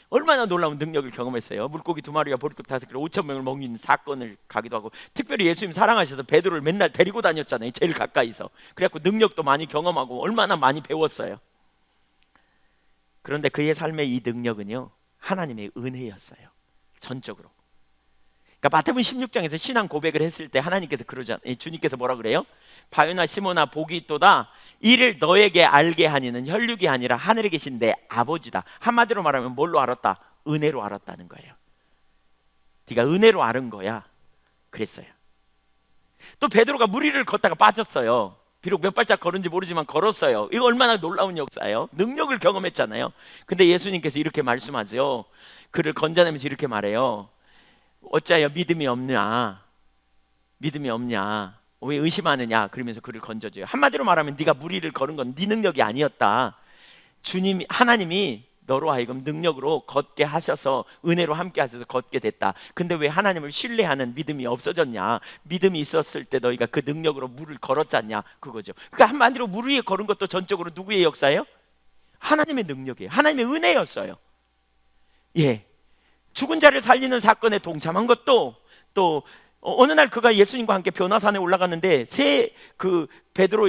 얼마나 놀라운 능력을 경험했어요. 물고기 2마리가 보리떡 5개 5,000명을 먹이는 사건을 가기도 하고, 특별히 예수님 사랑하셔서 베드로를 맨날 데리고 다녔잖아요. 제일 가까이서. 그래갖고 능력도 많이 경험하고 얼마나 많이 배웠어요. 그런데 그의 삶의 이 능력은요, 하나님의 은혜였어요. 전적으로. 그러니까 마태복음 16장에서 신앙 고백을 했을 때 하나님께서 그러잖아요. 주님께서 뭐라 그래요? 바요나 시몬아 복이 있도다. 이를 너에게 알게 하니는 혈육이 아니라 하늘에 계신 내 아버지다. 한마디로 말하면 뭘로 알았다? 은혜로 알았다는 거예요. 네가 은혜로 알은 거야. 그랬어요. 또 베드로가 물 위를 걷다가 빠졌어요. 비록 몇 발짝 걸은지 모르지만 걸었어요. 이거 얼마나 놀라운 역사예요. 능력을 경험했잖아요. 근데 예수님께서 이렇게 말씀하세요. 그를 건져내면서 이렇게 말해요. 어찌하여 믿음이 없냐? 믿음이 없냐? 왜 의심하느냐? 그러면서 그를 건져줘요. 한마디로 말하면 네가 물 위를 걸은 건 네 능력이 아니었다. 주님이, 하나님이 너로 하여금 능력으로 걷게 하셔서, 은혜로 함께 하셔서 걷게 됐다. 근데 왜 하나님을 신뢰하는 믿음이 없어졌냐? 믿음이 있었을 때 너희가 그 능력으로 물을 걸었잖냐? 그거죠. 그러니까 한마디로 물 위에 걸은 것도 전적으로 누구의 역사예요? 하나님의 능력이에요. 하나님의 은혜였어요. 예, 죽은 자를 살리는 사건에 동참한 것도, 또 어느 날 그가 예수님과 함께 변화산에 올라갔는데 그 베드로,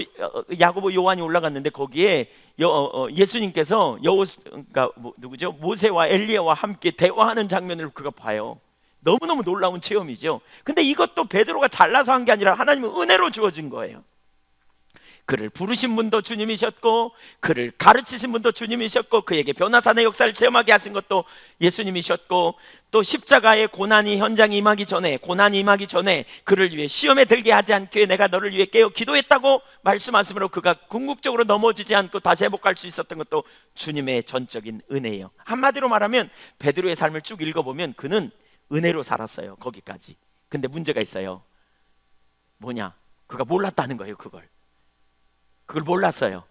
야고보, 요한이 올라갔는데 거기에 예수님께서 그러니까 누구죠? 모세와 엘리야와 함께 대화하는 장면을 그가 봐요. 너무너무 놀라운 체험이죠. 근데 이것도 베드로가 잘나서 한 게 아니라 하나님의 은혜로 주어진 거예요. 그를 부르신 분도 주님이셨고, 그를 가르치신 분도 주님이셨고, 그에게 변화산의 역사를 체험하게 하신 것도 예수님이셨고, 또 십자가의 고난이 현장이 임하기 전에, 고난이 임하기 전에 그를 위해 시험에 들게 하지 않게 내가 너를 위해 깨어 기도했다고 말씀하심으로 그가 궁극적으로 넘어지지 않고 다시 회복할 수 있었던 것도 주님의 전적인 은혜예요. 한마디로 말하면 베드로의 삶을 쭉 읽어보면 그는 은혜로 살았어요. 거기까지. 근데 문제가 있어요. 뭐냐? 그가 몰랐다는 거예요. 그걸 몰랐어요.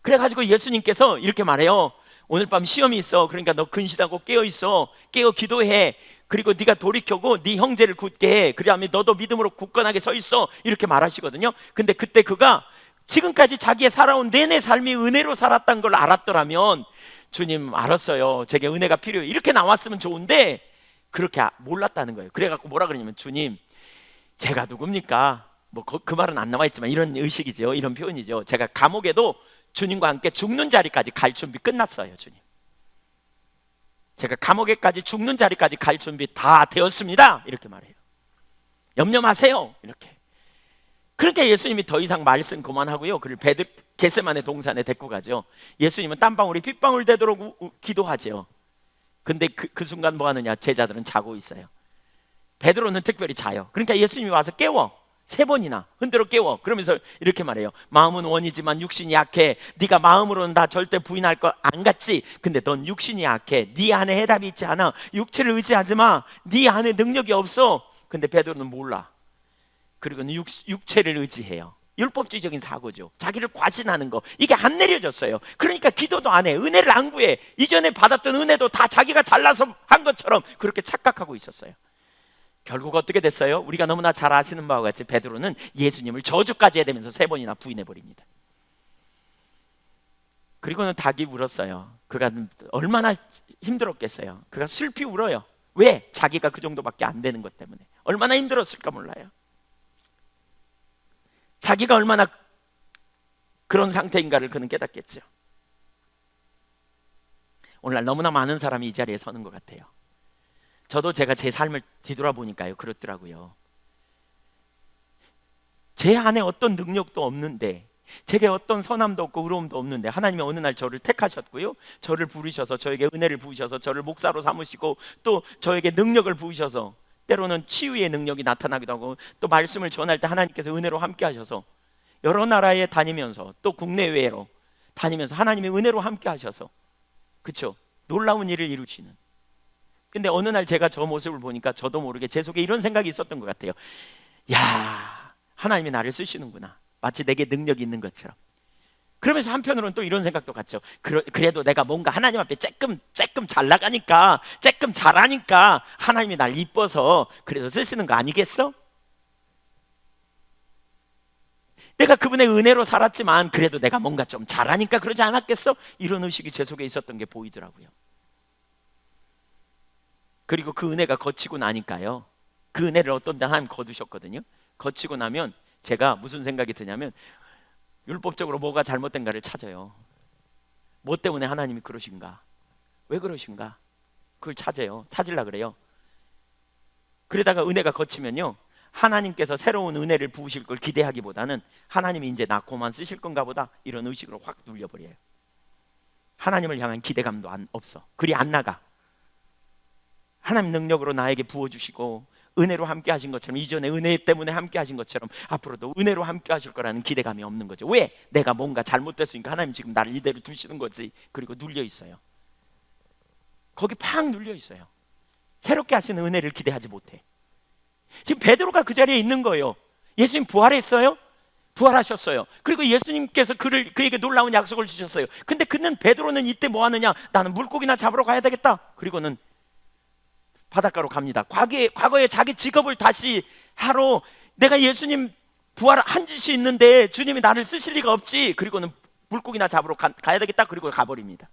그래가지고 예수님께서 이렇게 말해요. 오늘 밤 시험이 있어. 그러니까 너 근실하고 깨어있어. 깨어 기도해. 그리고 네가 돌이켜고 네 형제를 굳게 해. 그러면 너도 믿음으로 굳건하게 서 있어. 이렇게 말하시거든요. 근데 그때 그가 지금까지 자기의 살아온 내내 삶이 은혜로 살았다는 걸 알았더라면, 주님 알았어요, 제게 은혜가 필요해요, 이렇게 나왔으면 좋은데 그렇게 몰랐다는 거예요. 그래갖고 뭐라 그러냐면, 주님 제가 누굽니까? 뭐 그 말은 안 나와 있지만 이런 의식이죠. 이런 표현이죠. 제가 감옥에도 주님과 함께 죽는 자리까지 갈 준비 끝났어요. 주님, 제가 감옥에까지 죽는 자리까지 갈 준비 다 되었습니다. 이렇게 말해요. 염려 마세요. 이렇게. 그러니까 예수님이 더 이상 말씀 그만하고요. 그를 겟세마네 동산에 데리고 가죠. 예수님은 땀방울이 빗방울 되도록 기도하죠. 근데 그 순간 뭐 하느냐? 제자들은 자고 있어요. 베드로는 특별히 자요. 그러니까 예수님이 와서 깨워. 3번이나 흔들어 깨워. 그러면서 이렇게 말해요. 마음은 원이지만 육신이 약해. 네가 마음으로는 다 절대 부인할 거 안 같지. 근데 넌 육신이 약해. 네 안에 해답이 있지 않아. 육체를 의지하지 마. 네 안에 능력이 없어. 근데 베드로는 몰라. 그리고는 육체를 의지해요. 율법주의적인 사고죠. 자기를 과신하는 거. 이게 안 내려졌어요. 그러니까 기도도 안 해. 은혜를 안 구해. 이전에 받았던 은혜도 다 자기가 잘나서 한 것처럼 그렇게 착각하고 있었어요. 결국 어떻게 됐어요? 우리가 너무나 잘 아시는 바와 같이 베드로는 예수님을 저주까지 해대면서 3번이나 부인해버립니다. 그리고는 닭이 울었어요. 그가 얼마나 힘들었겠어요. 그가 슬피 울어요. 왜? 자기가 그 정도밖에 안 되는 것 때문에. 얼마나 힘들었을까 몰라요. 자기가 얼마나 그런 상태인가를 그는 깨닫겠죠. 오늘날 너무나 많은 사람이 이 자리에 서는 것 같아요. 저도 제가 제 삶을 뒤돌아보니까요, 그렇더라고요. 제 안에 어떤 능력도 없는데, 제게 어떤 선함도 없고 의로움도 없는데 하나님이 어느 날 저를 택하셨고요, 저를 부르셔서 저에게 은혜를 부으셔서 저를 목사로 삼으시고 또 저에게 능력을 부으셔서 때로는 치유의 능력이 나타나기도 하고 또 말씀을 전할 때 하나님께서 은혜로 함께 하셔서 여러 나라에 다니면서 또 국내외로 다니면서 하나님의 은혜로 함께 하셔서, 그렇죠? 놀라운 일을 이루시는. 근데 어느 날 제가 저 모습을 보니까 저도 모르게 제 속에 이런 생각이 있었던 것 같아요. 야, 하나님이 나를 쓰시는구나. 마치 내게 능력이 있는 것처럼. 그러면서 한편으로는 또 이런 생각도 같죠. 그래도 내가 뭔가 하나님 앞에 쬐끔 잘 나가니까, 쬐끔 잘하니까 하나님이 날 이뻐서 그래서 쓰시는 거 아니겠어? 내가 그분의 은혜로 살았지만 그래도 내가 뭔가 좀 잘하니까 그러지 않았겠어? 이런 의식이 제 속에 있었던 게 보이더라고요. 그리고 그 은혜가 거치고 나니까요, 그 은혜를 어떤 데 하나님 거두셨거든요. 거치고 나면 제가 무슨 생각이 드냐면 율법적으로 뭐가 잘못된가를 찾아요. 뭐 때문에 하나님이 그러신가? 왜 그러신가? 그걸 찾아요. 찾으려고 그래요. 그러다가 은혜가 거치면요, 하나님께서 새로운 은혜를 부으실 걸 기대하기보다는 하나님이 이제 나 고만 쓰실 건가 보다, 이런 의식으로 확 눌려버려요. 하나님을 향한 기대감도 없어. 그리 안 나가. 하나님 능력으로 나에게 부어주시고 은혜로 함께 하신 것처럼, 이전에 은혜 때문에 함께 하신 것처럼 앞으로도 은혜로 함께 하실 거라는 기대감이 없는 거죠. 왜? 내가 뭔가 잘못됐으니까 하나님 지금 나를 이대로 두시는 거지. 그리고 눌려 있어요. 거기 팍 눌려 있어요. 새롭게 하시는 은혜를 기대하지 못해. 지금 베드로가 그 자리에 있는 거예요. 예수님 부활했어요? 부활하셨어요. 그리고 예수님께서 그에게 놀라운 약속을 주셨어요. 근데 베드로는 이때 뭐 하느냐? 나는 물고기나 잡으러 가야 되겠다. 그리고는 바닷가로 갑니다. 과거에 자기 직업을 다시 하러, 내가 예수님 부활한 짓이 있는데 주님이 나를 쓰실 리가 없지. 그리고는 물고기나 잡으러 가야 되겠다. 그리고 가버립니다.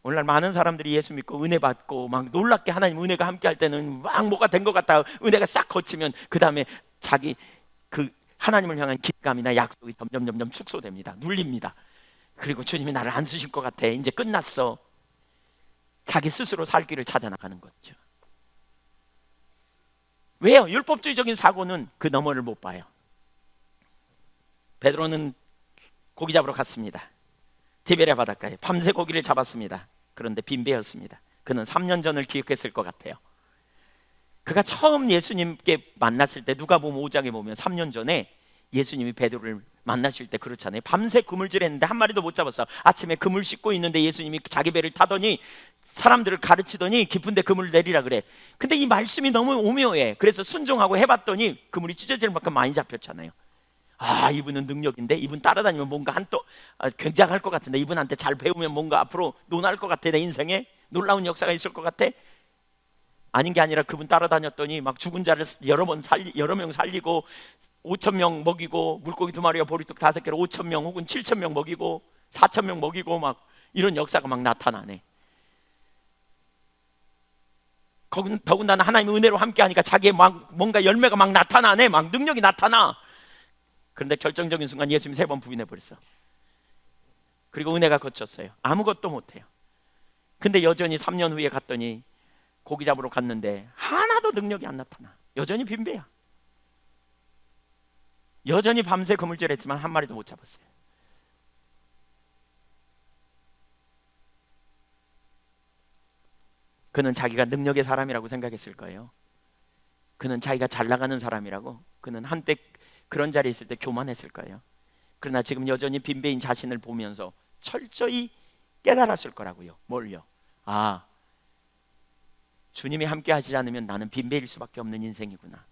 오늘날 많은 사람들이 예수 믿고 은혜 받고 막 놀랍게 하나님 은혜가 함께 할 때는 막 뭐가 된 것 같다, 은혜가 싹 거치면 그 다음에 자기 그 하나님을 향한 기대감이나 약속이 점점 축소됩니다. 눌립니다. 그리고 주님이 나를 안 쓰실 것 같아. 이제 끝났어. 자기 스스로 살 길을 찾아 나가는 거죠. 왜요? 율법주의적인 사고는 그 너머를 못 봐요. 베드로는 고기 잡으러 갔습니다. 디베랴 바닷가에 밤새 고기를 잡았습니다. 그런데 빈배였습니다. 그는 3년 전을 기억했을 것 같아요. 그가 처음 예수님께 만났을 때 누가복음 5장에 보면 3년 전에 예수님이 베드로를 만나실 때 그렇잖아요. 밤새 그물질했는데 한 마리도 못 잡았어. 아침에 그물 씻고 있는데 예수님이 자기 배를 타더니 사람들을 가르치더니 깊은데 그물 내리라 그래. 근데 이 말씀이 너무 오묘해. 그래서 순종하고 해봤더니 그물이 찢어질 만큼 많이 잡혔잖아요. 아, 이분은 능력인데, 이분 따라다니면 뭔가 굉장할 것 같은데, 이분한테 잘 배우면 뭔가 앞으로 논할 것 같아. 내 인생에 놀라운 역사가 있을 것 같아. 아닌 게 아니라 그분 따라다녔더니 막 죽은 자를 여러 명 살리고 5,000명 먹이고, 물고기 2마리와 보리떡 5개로 5,000명 혹은 7,000명 먹이고 4,000명 먹이고, 막 이런 역사가 막 나타나네. 더군다나 하나님의 은혜로 함께하니까 자기의 막 뭔가 열매가 막 나타나네. 막 능력이 나타나. 그런데 결정적인 순간 예수님이 3번 부인해버렸어. 그리고 은혜가 거쳤어요. 아무것도 못해요. 근데 여전히 3년 후에 갔더니 고기 잡으러 갔는데 하나도 능력이 안 나타나. 여전히 빈배야. 여전히 밤새 그물질했지만 한 마리도 못 잡았어요. 그는 자기가 능력의 사람이라고 생각했을 거예요. 그는 자기가 잘 나가는 사람이라고. 그는 한때 그런 자리에 있을 때 교만했을 거예요. 그러나 지금 여전히 빈배인 자신을 보면서 철저히 깨달았을 거라고요. 뭘요? 아, 주님이 함께 하시지 않으면 나는 빈배일 수밖에 없는 인생이구나.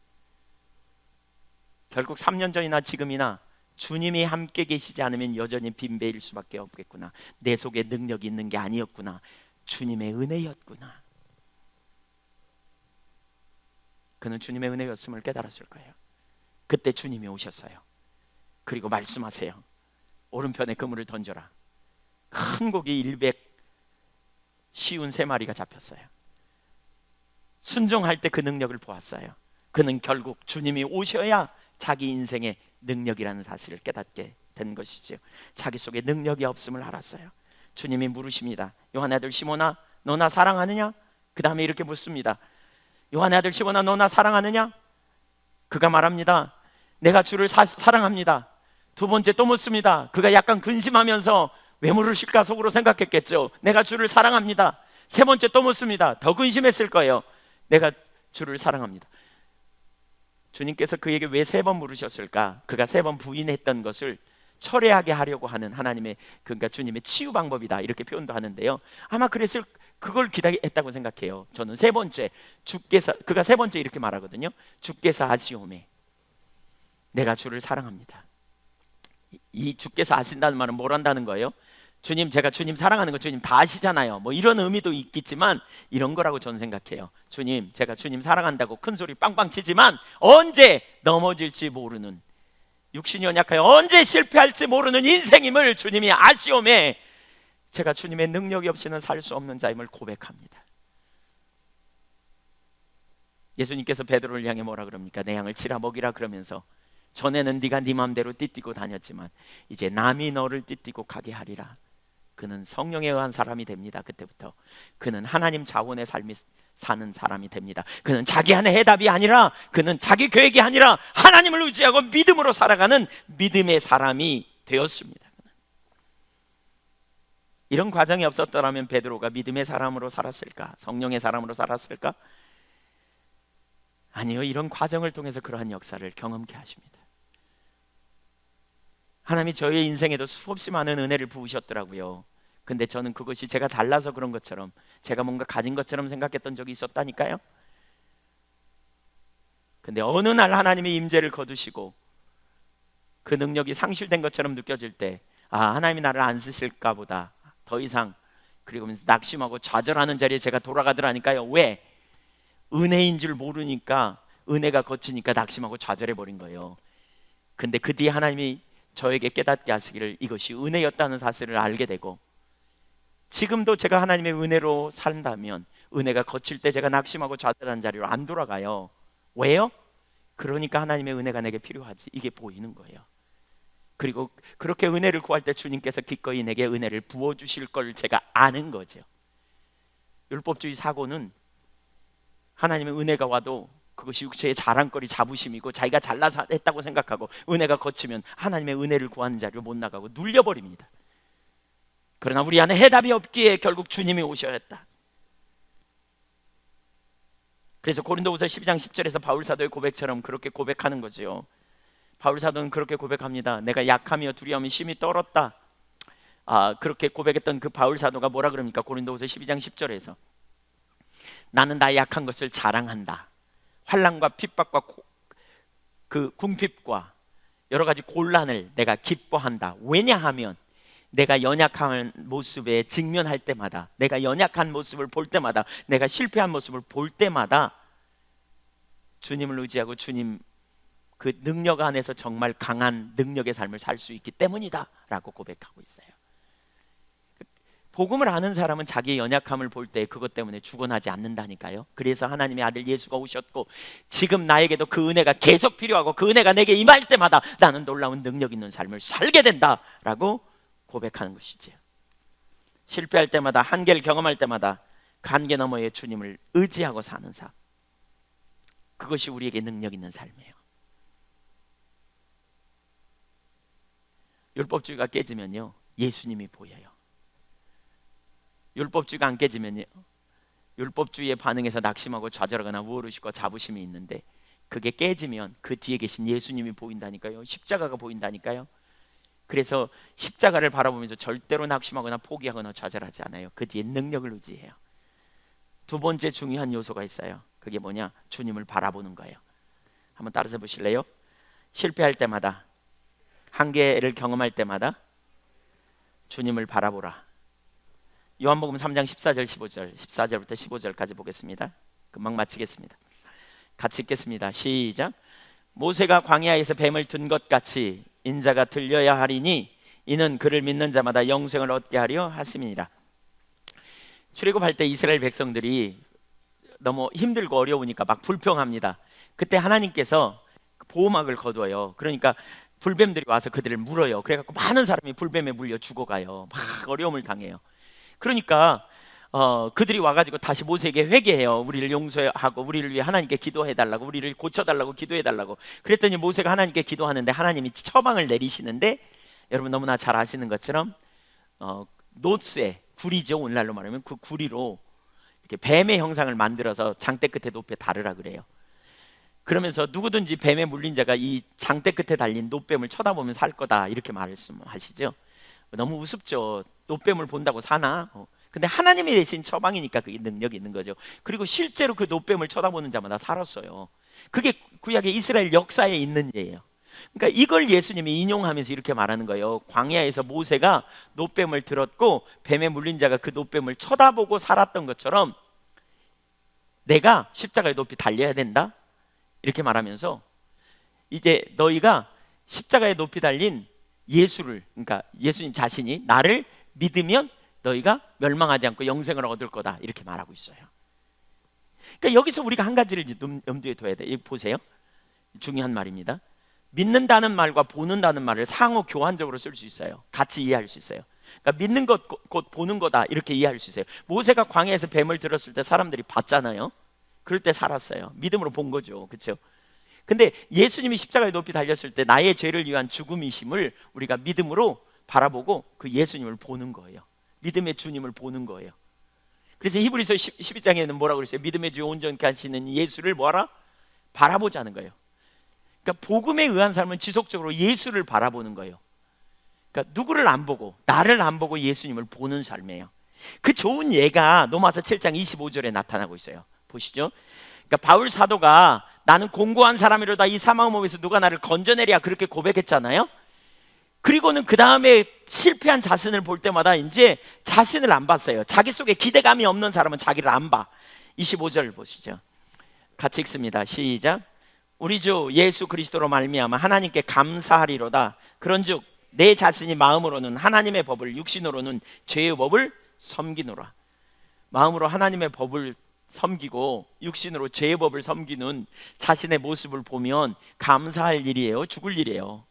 결국 3년 전이나 지금이나 주님이 함께 계시지 않으면 여전히 빈배일 수밖에 없겠구나. 내 속에 능력이 있는 게 아니었구나. 주님의 은혜였구나. 그는 주님의 은혜였음을 깨달았을 거예요. 그때 주님이 오셨어요. 그리고 말씀하세요. 오른편에 그물을 던져라. 큰 고기 100 쉬운 3마리가 잡혔어요. 순종할 때 그 능력을 보았어요. 그는 결국 주님이 오셔야 자기 인생의 능력이라는 사실을 깨닫게 된 것이죠. 자기 속에 능력이 없음을 알았어요. 주님이 물으십니다. 요한의 아들 시몬아, 너 나 사랑하느냐? 그 다음에 이렇게 묻습니다. 요한의 아들 시몬아, 너 나 사랑하느냐? 그가 말합니다. 내가 주를 사랑합니다. 두 번째 또 묻습니다. 그가 약간 근심하면서 왜 물으실까 속으로 생각했겠죠. 내가 주를 사랑합니다. 세 번째 또 묻습니다. 더 근심했을 거예요. 내가 주를 사랑합니다. 주님께서 그에게 왜 3번 물으셨을까? 그가 3번 부인했던 것을 철회하게 하려고 하는 하나님의, 그러니까 주님의 치유 방법이다, 이렇게 표현도 하는데요. 아마 그걸 기다렸다고 생각해요. 저는 3번째, 그가 3번째 이렇게 말하거든요. 주께서 아시오매, 내가 주를 사랑합니다. 이 주께서 아신다는 말은 뭘 한다는 거예요? 주님, 제가 주님 사랑하는 거 주님 다 아시잖아요. 뭐 이런 의미도 있겠지만 이런 거라고 저는 생각해요. 주님, 제가 주님 사랑한다고 큰 소리 빵빵 치지만 언제 넘어질지 모르는, 육신이 연약하여 언제 실패할지 모르는 인생임을 주님이 아시오매 제가 주님의 능력이 없이는 살 수 없는 자임을 고백합니다. 예수님께서 베드로를 향해 뭐라 그럽니까? 내 양을 치라 먹이라 그러면서 전에는 네가 네 맘대로 띠띠고 다녔지만 이제 남이 너를 띠띠고 가게 하리라. 그는 성령에 의한 사람이 됩니다. 그때부터 그는 하나님 자원의 삶이 사는 사람이 됩니다. 그는 자기 안의 해답이 아니라, 그는 자기 계획이 아니라 하나님을 의지하고 믿음으로 살아가는 믿음의 사람이 되었습니다. 이런 과정이 없었더라면 베드로가 믿음의 사람으로 살았을까? 성령의 사람으로 살았을까? 아니요, 이런 과정을 통해서 그러한 역사를 경험케 하십니다. 하나님이 저의 인생에도 수없이 많은 은혜를 부으셨더라고요. 근데 저는 그것이 제가 잘나서 그런 것처럼, 제가 뭔가 가진 것처럼 생각했던 적이 있었다니까요. 근데 어느 날 하나님의 임재를 거두시고 그 능력이 상실된 것처럼 느껴질 때, 아, 하나님이 나를 안 쓰실까 보다, 더 이상, 그리고 낙심하고 좌절하는 자리에 제가 돌아가더라니까요. 왜? 은혜인 줄 모르니까, 은혜가 거치니까 낙심하고 좌절해버린 거예요. 근데 그 뒤에 하나님이 저에게 깨닫게 하시기를 이것이 은혜였다는 사실을 알게 되고, 지금도 제가 하나님의 은혜로 산다면 은혜가 거칠 때 제가 낙심하고 좌절한 자리로 안 돌아가요. 왜요? 그러니까 하나님의 은혜가 내게 필요하지, 이게 보이는 거예요. 그리고 그렇게 은혜를 구할 때 주님께서 기꺼이 내게 은혜를 부어주실 걸 제가 아는 거죠. 율법주의 사고는 하나님의 은혜가 와도 그것이 육체의 자랑거리, 자부심이고 자기가 잘나서 했다고 생각하고, 은혜가 거치면 하나님의 은혜를 구하는 자리로 못 나가고 눌려버립니다. 그러나 우리 안에 해답이 없기에 결국 주님이 오셔야 했다. 그래서 고린도후서 12장 10절에서 바울 사도의 고백처럼 그렇게 고백하는 거죠. 바울 사도는 그렇게 고백합니다. 내가 약하며 두려움이 심히 떨었다. 그렇게 고백했던 그 바울 사도가 뭐라 그럽니까? 고린도후서 12장 10절에서 나는 나의 약한 것을 자랑한다. 환난과 핍박과 그 궁핍과 여러 가지 곤란을 내가 기뻐한다. 왜냐하면 내가 연약한 모습에 직면할 때마다, 내가 연약한 모습을 볼 때마다, 내가 실패한 모습을 볼 때마다 주님을 의지하고 주님 그 능력 안에서 정말 강한 능력의 삶을 살 수 있기 때문이다 라고 고백하고 있어요. 복음을 아는 사람은 자기의 연약함을 볼 때 그것 때문에 죽어나지 않는다니까요. 그래서 하나님의 아들 예수가 오셨고 지금 나에게도 그 은혜가 계속 필요하고 그 은혜가 내게 임할 때마다 나는 놀라운 능력 있는 삶을 살게 된다라고 고백하는 것이지요. 실패할 때마다, 한계를 경험할 때마다 그 한계 너머에 주님을 의지하고 사는 삶, 그것이 우리에게 능력 있는 삶이에요. 율법주의가 깨지면요, 예수님이 보여요. 율법주의가 안 깨지면요, 율법주의에 반응해서 낙심하고 좌절하거나 우월의식과 자부심이 있는데, 그게 깨지면 그 뒤에 계신 예수님이 보인다니까요. 십자가가 보인다니까요. 그래서 십자가를 바라보면서 절대로 낙심하거나 포기하거나 좌절하지 않아요. 그 뒤에 능력을 의지해요. 두 번째 중요한 요소가 있어요. 그게 뭐냐? 주님을 바라보는 거예요. 한번 따라서 보실래요? 실패할 때마다, 한계를 경험할 때마다 주님을 바라보라. 요한복음 3장 14절 15절, 14절부터 15절까지 보겠습니다. 금방 마치겠습니다. 같이 읽겠습니다. 시작. 모세가 광야에서 뱀을 든 것 같이 인자가 들려야 하리니 이는 그를 믿는 자마다 영생을 얻게 하려 하심이니라. 출애굽할 때 이스라엘 백성들이 너무 힘들고 어려우니까 막 불평합니다. 그때 하나님께서 보호막을 거둬요. 그러니까 불뱀들이 와서 그들을 물어요. 그래갖고 많은 사람이 불뱀에 물려 죽어가요. 막 어려움을 당해요. 그러니까 그들이 와가지고 다시 모세에게 회개해요. 우리를 용서하고 우리를 위해 하나님께 기도해달라고, 우리를 고쳐달라고 기도해달라고. 그랬더니 모세가 하나님께 기도하는데 하나님이 처방을 내리시는데, 여러분 너무나 잘 아시는 것처럼 노쇠, 구리죠. 오늘날로 말하면 그 구리로 이렇게 뱀의 형상을 만들어서 장대 끝에 높여 달으라 그래요. 그러면서 누구든지 뱀에 물린 자가 이 장대 끝에 달린 노뱀을 쳐다보면 살 거다, 이렇게 말씀하시죠. 너무 우습죠. 노뱀을 본다고 사나? 근데 하나님이 내신 처방이니까 그게 능력이 있는 거죠. 그리고 실제로 그 노뱀을 쳐다보는 자마다 살았어요. 그게 구약의 이스라엘 역사에 있는 예예요. 그러니까 이걸 예수님이 인용하면서 이렇게 말하는 거예요. 광야에서 모세가 노뱀을 들었고 뱀에 물린 자가 그 노뱀을 쳐다보고 살았던 것처럼 내가 십자가에 높이 달려야 된다, 이렇게 말하면서 이제 너희가 십자가에 높이 달린 예수를, 그러니까 예수님 자신이 나를 믿으면 너희가 멸망하지 않고 영생을 얻을 거다, 이렇게 말하고 있어요. 그러니까 여기서 우리가 한 가지를 염두에 둬야 돼요. 보세요. 중요한 말입니다. 믿는다는 말과 보는다는 말을 상호 교환적으로 쓸 수 있어요. 같이 이해할 수 있어요. 그러니까 믿는 것 곧 보는 거다, 이렇게 이해할 수 있어요. 모세가 광야에서 뱀을 들었을 때 사람들이 봤잖아요. 그럴 때 살았어요. 믿음으로 본 거죠. 그렇죠? 근데 예수님이 십자가에 높이 달렸을 때 나의 죄를 위한 죽음이심을 우리가 믿음으로 바라보고 그 예수님을 보는 거예요. 믿음의 주님을 보는 거예요. 그래서 히브리서 12장에는 뭐라고 그랬어요? 믿음의 주 온전케 하시는 예수를 뭐하라? 바라보자는 거예요. 그러니까 복음에 의한 삶은 지속적으로 예수를 바라보는 거예요. 그러니까 누구를 안 보고, 나를 안 보고 예수님을 보는 삶이에요. 그 좋은 예가 로마서 7장 25절에 나타나고 있어요. 보시죠. 그러니까 바울 사도가 나는 공고한 사람이로다 이 사망의 몸에서 누가 나를 건져내랴, 그렇게 고백했잖아요. 그리고는 그 다음에 실패한 자신을 볼 때마다 이제 자신을 안 봤어요. 자기 속에 기대감이 없는 사람은 자기를 안 봐. 25절 보시죠. 같이 읽습니다. 시작. 우리 주 예수 그리스도로 말미암아 하나님께 감사하리로다. 그런즉 내 자신이 마음으로는 하나님의 법을, 육신으로는 죄의 법을 섬기노라. 마음으로 하나님의 법을 섬기고 육신으로 죄의 법을 섬기는 자신의 모습을 보면 감사할 일이에요? 죽을 일이에요?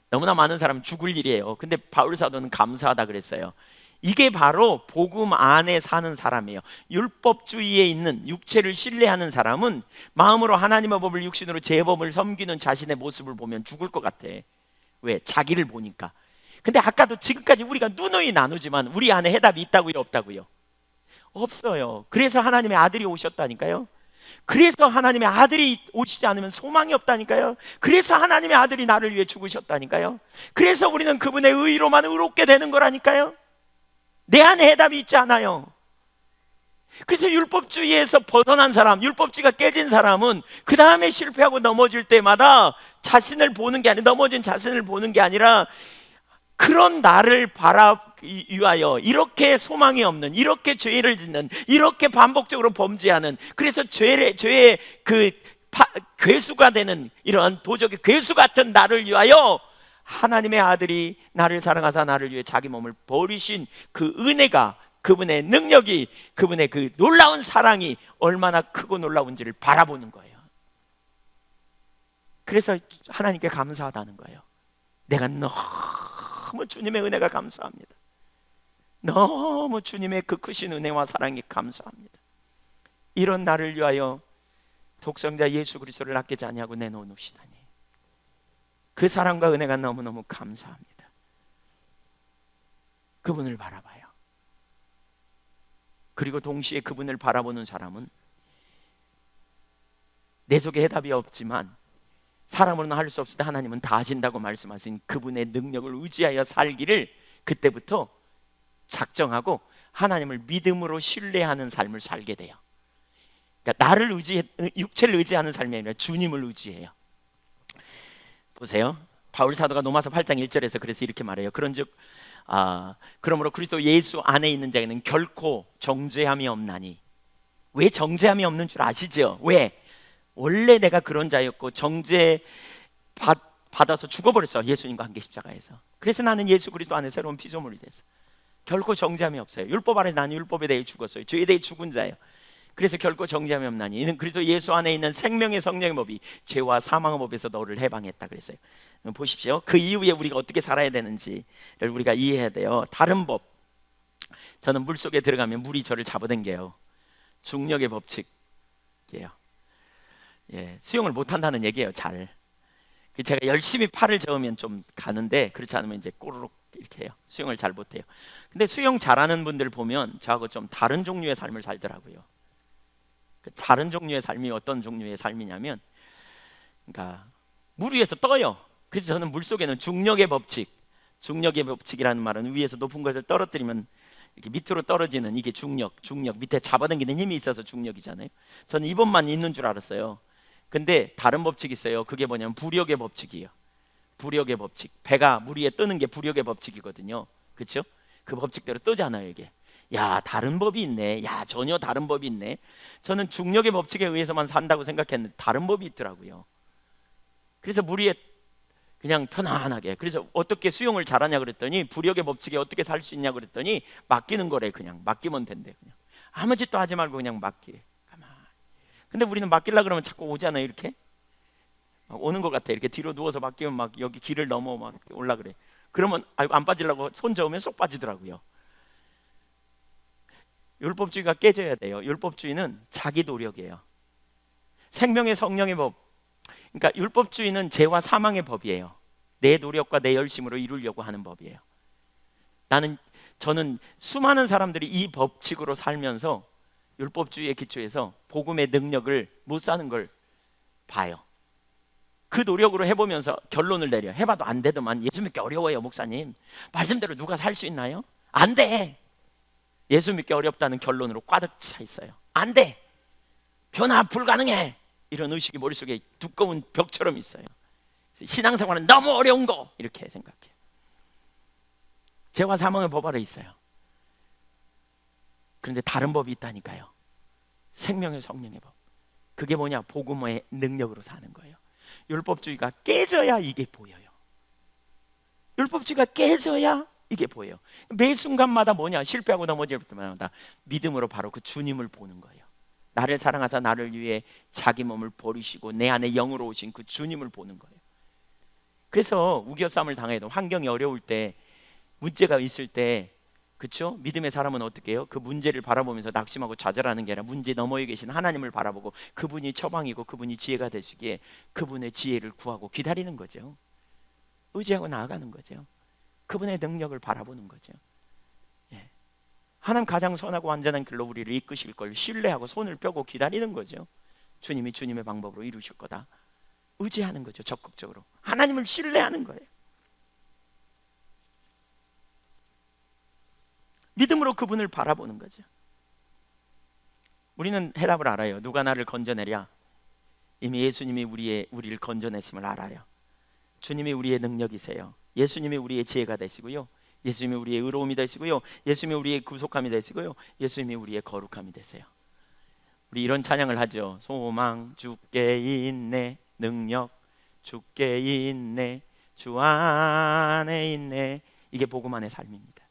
너무나 많은 사람은 죽을 일이에요. 근데 바울 사도는 감사하다 그랬어요. 이게 바로 복음 안에 사는 사람이에요. 율법주의에 있는, 육체를 신뢰하는 사람은 마음으로 하나님의 법을, 육신으로 죄의 법을 섬기는 자신의 모습을 보면 죽을 것 같아. 왜? 자기를 보니까. 근데 아까도 지금까지 우리가 누누이 나누지만 우리 안에 해답이 있다고요, 없다고요? 없어요. 그래서 하나님의 아들이 오셨다니까요. 그래서 하나님의 아들이 오시지 않으면 소망이 없다니까요. 그래서 하나님의 아들이 나를 위해 죽으셨다니까요. 그래서 우리는 그분의 의로만 의롭게 되는 거라니까요. 내 안에 해답이 있지 않아요. 그래서 율법주의에서 벗어난 사람, 율법주의가 깨진 사람은 그 다음에 실패하고 넘어질 때마다 자신을 보는 게 아니라, 넘어진 자신을 보는 게 아니라 그런 나를 위하여 이렇게 소망이 없는, 이렇게 죄를 짓는, 이렇게 반복적으로 범죄하는, 그래서 죄의 그 괴수가 되는 이런 도적의 괴수 같은 나를 위하여 하나님의 아들이 나를 사랑하사 나를 위해 자기 몸을 버리신 그 은혜가, 그분의 능력이, 그분의 그 놀라운 사랑이 얼마나 크고 놀라운지를 바라보는 거예요. 그래서 하나님께 감사하다는 거예요. 내가 너무 주님의 은혜가 감사합니다. 너무 주님의 그 크신 은혜와 사랑이 감사합니다. 이런 나를 위하여 독생자 예수 그리스도를 아끼지 아니하고 내놓으시다니, 그 사랑과 은혜가 너무너무 감사합니다. 그분을 바라봐요. 그리고 동시에 그분을 바라보는 사람은 내 속에 해답이 없지만 사람으로는 할 수 없을 때 하나님은 다 하신다고 말씀하신 그분의 능력을 의지하여 살기를 그때부터 작정하고 하나님을 믿음으로 신뢰하는 삶을 살게 돼요. 그러니까 나를 육체를 의지하는 삶이 아니라 주님을 의지해요. 보세요. 바울 사도가 로마서 8장 1절에서 그래서 이렇게 말해요. 그런즉 그러므로 그리스도 예수 안에 있는 자에게는 결코 정죄함이 없나니. 왜 정죄함이 없는 줄 아시죠? 왜? 원래 내가 그런 자였고 정죄 받아서 죽어버렸어, 예수님과 함께 십자가에서. 그래서 나는 예수 그리스도 안에 새로운 피조물이 됐어. 결코 정죄함이 없어요. 율법 아래 나는 율법에 대해 죽었어요. 죄에 대해 죽은 자예요. 그래서 결코 정죄함이 없나니 이는 그리스도 예수 안에 있는 생명의 성령의 법이 죄와 사망의 법에서 너를 해방했다 그랬어요. 보십시오. 그 이후에 우리가 어떻게 살아야 되는지를 우리가 이해해야 돼요. 다른 법, 저는 물속에 들어가면 물이 저를 잡아당겨요. 중력의 법칙이에요. 수영을 못한다는 얘기예요. 잘. 제가 열심히 팔을 저으면 좀 가는데 그렇지 않으면 이제 꼬르륵 이렇게 해요. 수영을 잘 못해요. 근데 수영 잘하는 분들 보면 저하고 좀 다른 종류의 삶을 살더라고요. 다른 종류의 삶이 어떤 종류의 삶이냐면, 그러니까 물 위에서 떠요. 그래서 저는 물속에는 중력의 법칙이라는 말은 위에서 높은 것을 떨어뜨리면 이렇게 밑으로 떨어지는, 이게 중력 밑에 잡아당기는 힘이 있어서 중력이잖아요. 저는 이것만 있는 줄 알았어요. 근데 다른 법칙이 있어요. 그게 뭐냐면 부력의 법칙이에요. 부력의 법칙. 배가 물 위에 뜨는 게 부력의 법칙이거든요. 그렇죠? 그 법칙대로 뜨잖아요, 이게. 야, 다른 법이 있네. 야, 전혀 다른 법이 있네. 저는 중력의 법칙에 의해서만 산다고 생각했는데 다른 법이 있더라고요. 그래서 물 위에 그냥 편안하게. 그래서 어떻게 수영을 잘하냐 그랬더니, 부력의 법칙에 어떻게 살 수 있냐 그랬더니 맡기는 거래. 그냥 맡기면 된대. 그냥 아무 짓도 하지 말고 그냥 맡기래. 가만. 근데 우리는 맡기려 그러면 자꾸 오잖아요. 이렇게 오는 것 같아. 이렇게 뒤로 누워서 맡기면 막 여기 길을 넘어 막 올라 그래. 그러면 안 빠지려고 손 저으면 쏙 빠지더라고요. 율법주의가 깨져야 돼요. 율법주의는 자기 노력이에요. 생명의 성령의 법. 그러니까 율법주의는 죄와 사망의 법이에요. 내 노력과 내 열심으로 이루려고 하는 법이에요. 저는 수많은 사람들이 이 법칙으로 살면서 율법주의의 기초에서 복음의 능력을 못 사는 걸 봐요. 그 노력으로 해보면서 결론을 내려. 해봐도 안 되더만. 예수 믿기 어려워요, 목사님. 말씀대로 누가 살 수 있나요? 안 돼. 예수 믿기 어렵다는 결론으로 꽈득 차 있어요. 안 돼. 변화 불가능해. 이런 의식이 머릿속에 두꺼운 벽처럼 있어요. 신앙생활은 너무 어려운 거 이렇게 생각해요. 죄와 사망의 법 아래 있어요. 그런데 다른 법이 있다니까요. 생명의 성령의 법. 그게 뭐냐? 복음의 능력으로 사는 거예요. 율법주의가 깨져야 이게 보여요. 율법주의가 깨져야 이게 보여요. 매 순간마다 뭐냐? 실패하고 넘어질 때마다 믿음으로 바로 그 주님을 보는 거예요. 나를 사랑하사 나를 위해 자기 몸을 버리시고 내 안에 영으로 오신 그 주님을 보는 거예요. 그래서 우겨쌈을 당해도, 환경이 어려울 때, 문제가 있을 때, 그렇죠? 믿음의 사람은 어떻게 해요? 그 문제를 바라보면서 낙심하고 좌절하는 게 아니라 문제 너머에 계신 하나님을 바라보고 그분이 처방이고 그분이 지혜가 되시기에 그분의 지혜를 구하고 기다리는 거죠. 의지하고 나아가는 거죠. 그분의 능력을 바라보는 거죠. 하나님 가장 선하고 완전한 길로 우리를 이끄실 걸 신뢰하고 손을 펴고 기다리는 거죠. 주님이 주님의 방법으로 이루실 거다. 의지하는 거죠. 적극적으로 하나님을 신뢰하는 거예요. 믿음으로 그분을 바라보는 거죠. 우리는 해답을 알아요. 누가 나를 건져내랴? 이미 예수님이 우리를 건져냈음을 알아요. 주님이 우리의 능력이세요. 예수님이 우리의 지혜가 되시고요. 예수님이 우리의 의로움이 되시고요. 예수님이 우리의 구속함이 되시고요. 예수님이 우리의 거룩함이 되세요. 우리 이런 찬양을 하죠. 소망 주께 있네, 능력 주께 있네, 주 안에 있네. 이게 복음 안의 삶입니다.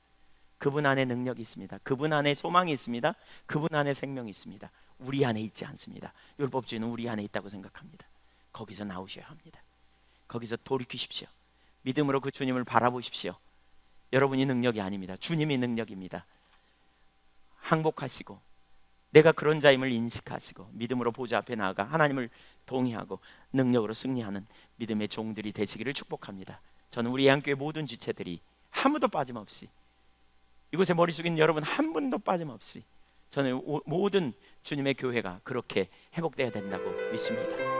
그분 안에 능력이 있습니다. 그분 안에 소망이 있습니다. 그분 안에 생명이 있습니다. 우리 안에 있지 않습니다. 율법주의는 우리 안에 있다고 생각합니다. 거기서 나오셔야 합니다. 거기서 돌이키십시오. 믿음으로 그 주님을 바라보십시오. 여러분이 능력이 아닙니다. 주님이 능력입니다. 항복하시고 내가 그런 자임을 인식하시고 믿음으로 보좌 앞에 나아가 하나님을 동의하고 능력으로 승리하는 믿음의 종들이 되시기를 축복합니다. 저는 우리 예한교회 모든 지체들이 아무도 빠짐없이, 이곳에 머리 숙인 여러분 한 분도 빠짐없이, 저는 모든 주님의 교회가 그렇게 회복되어야 된다고 믿습니다.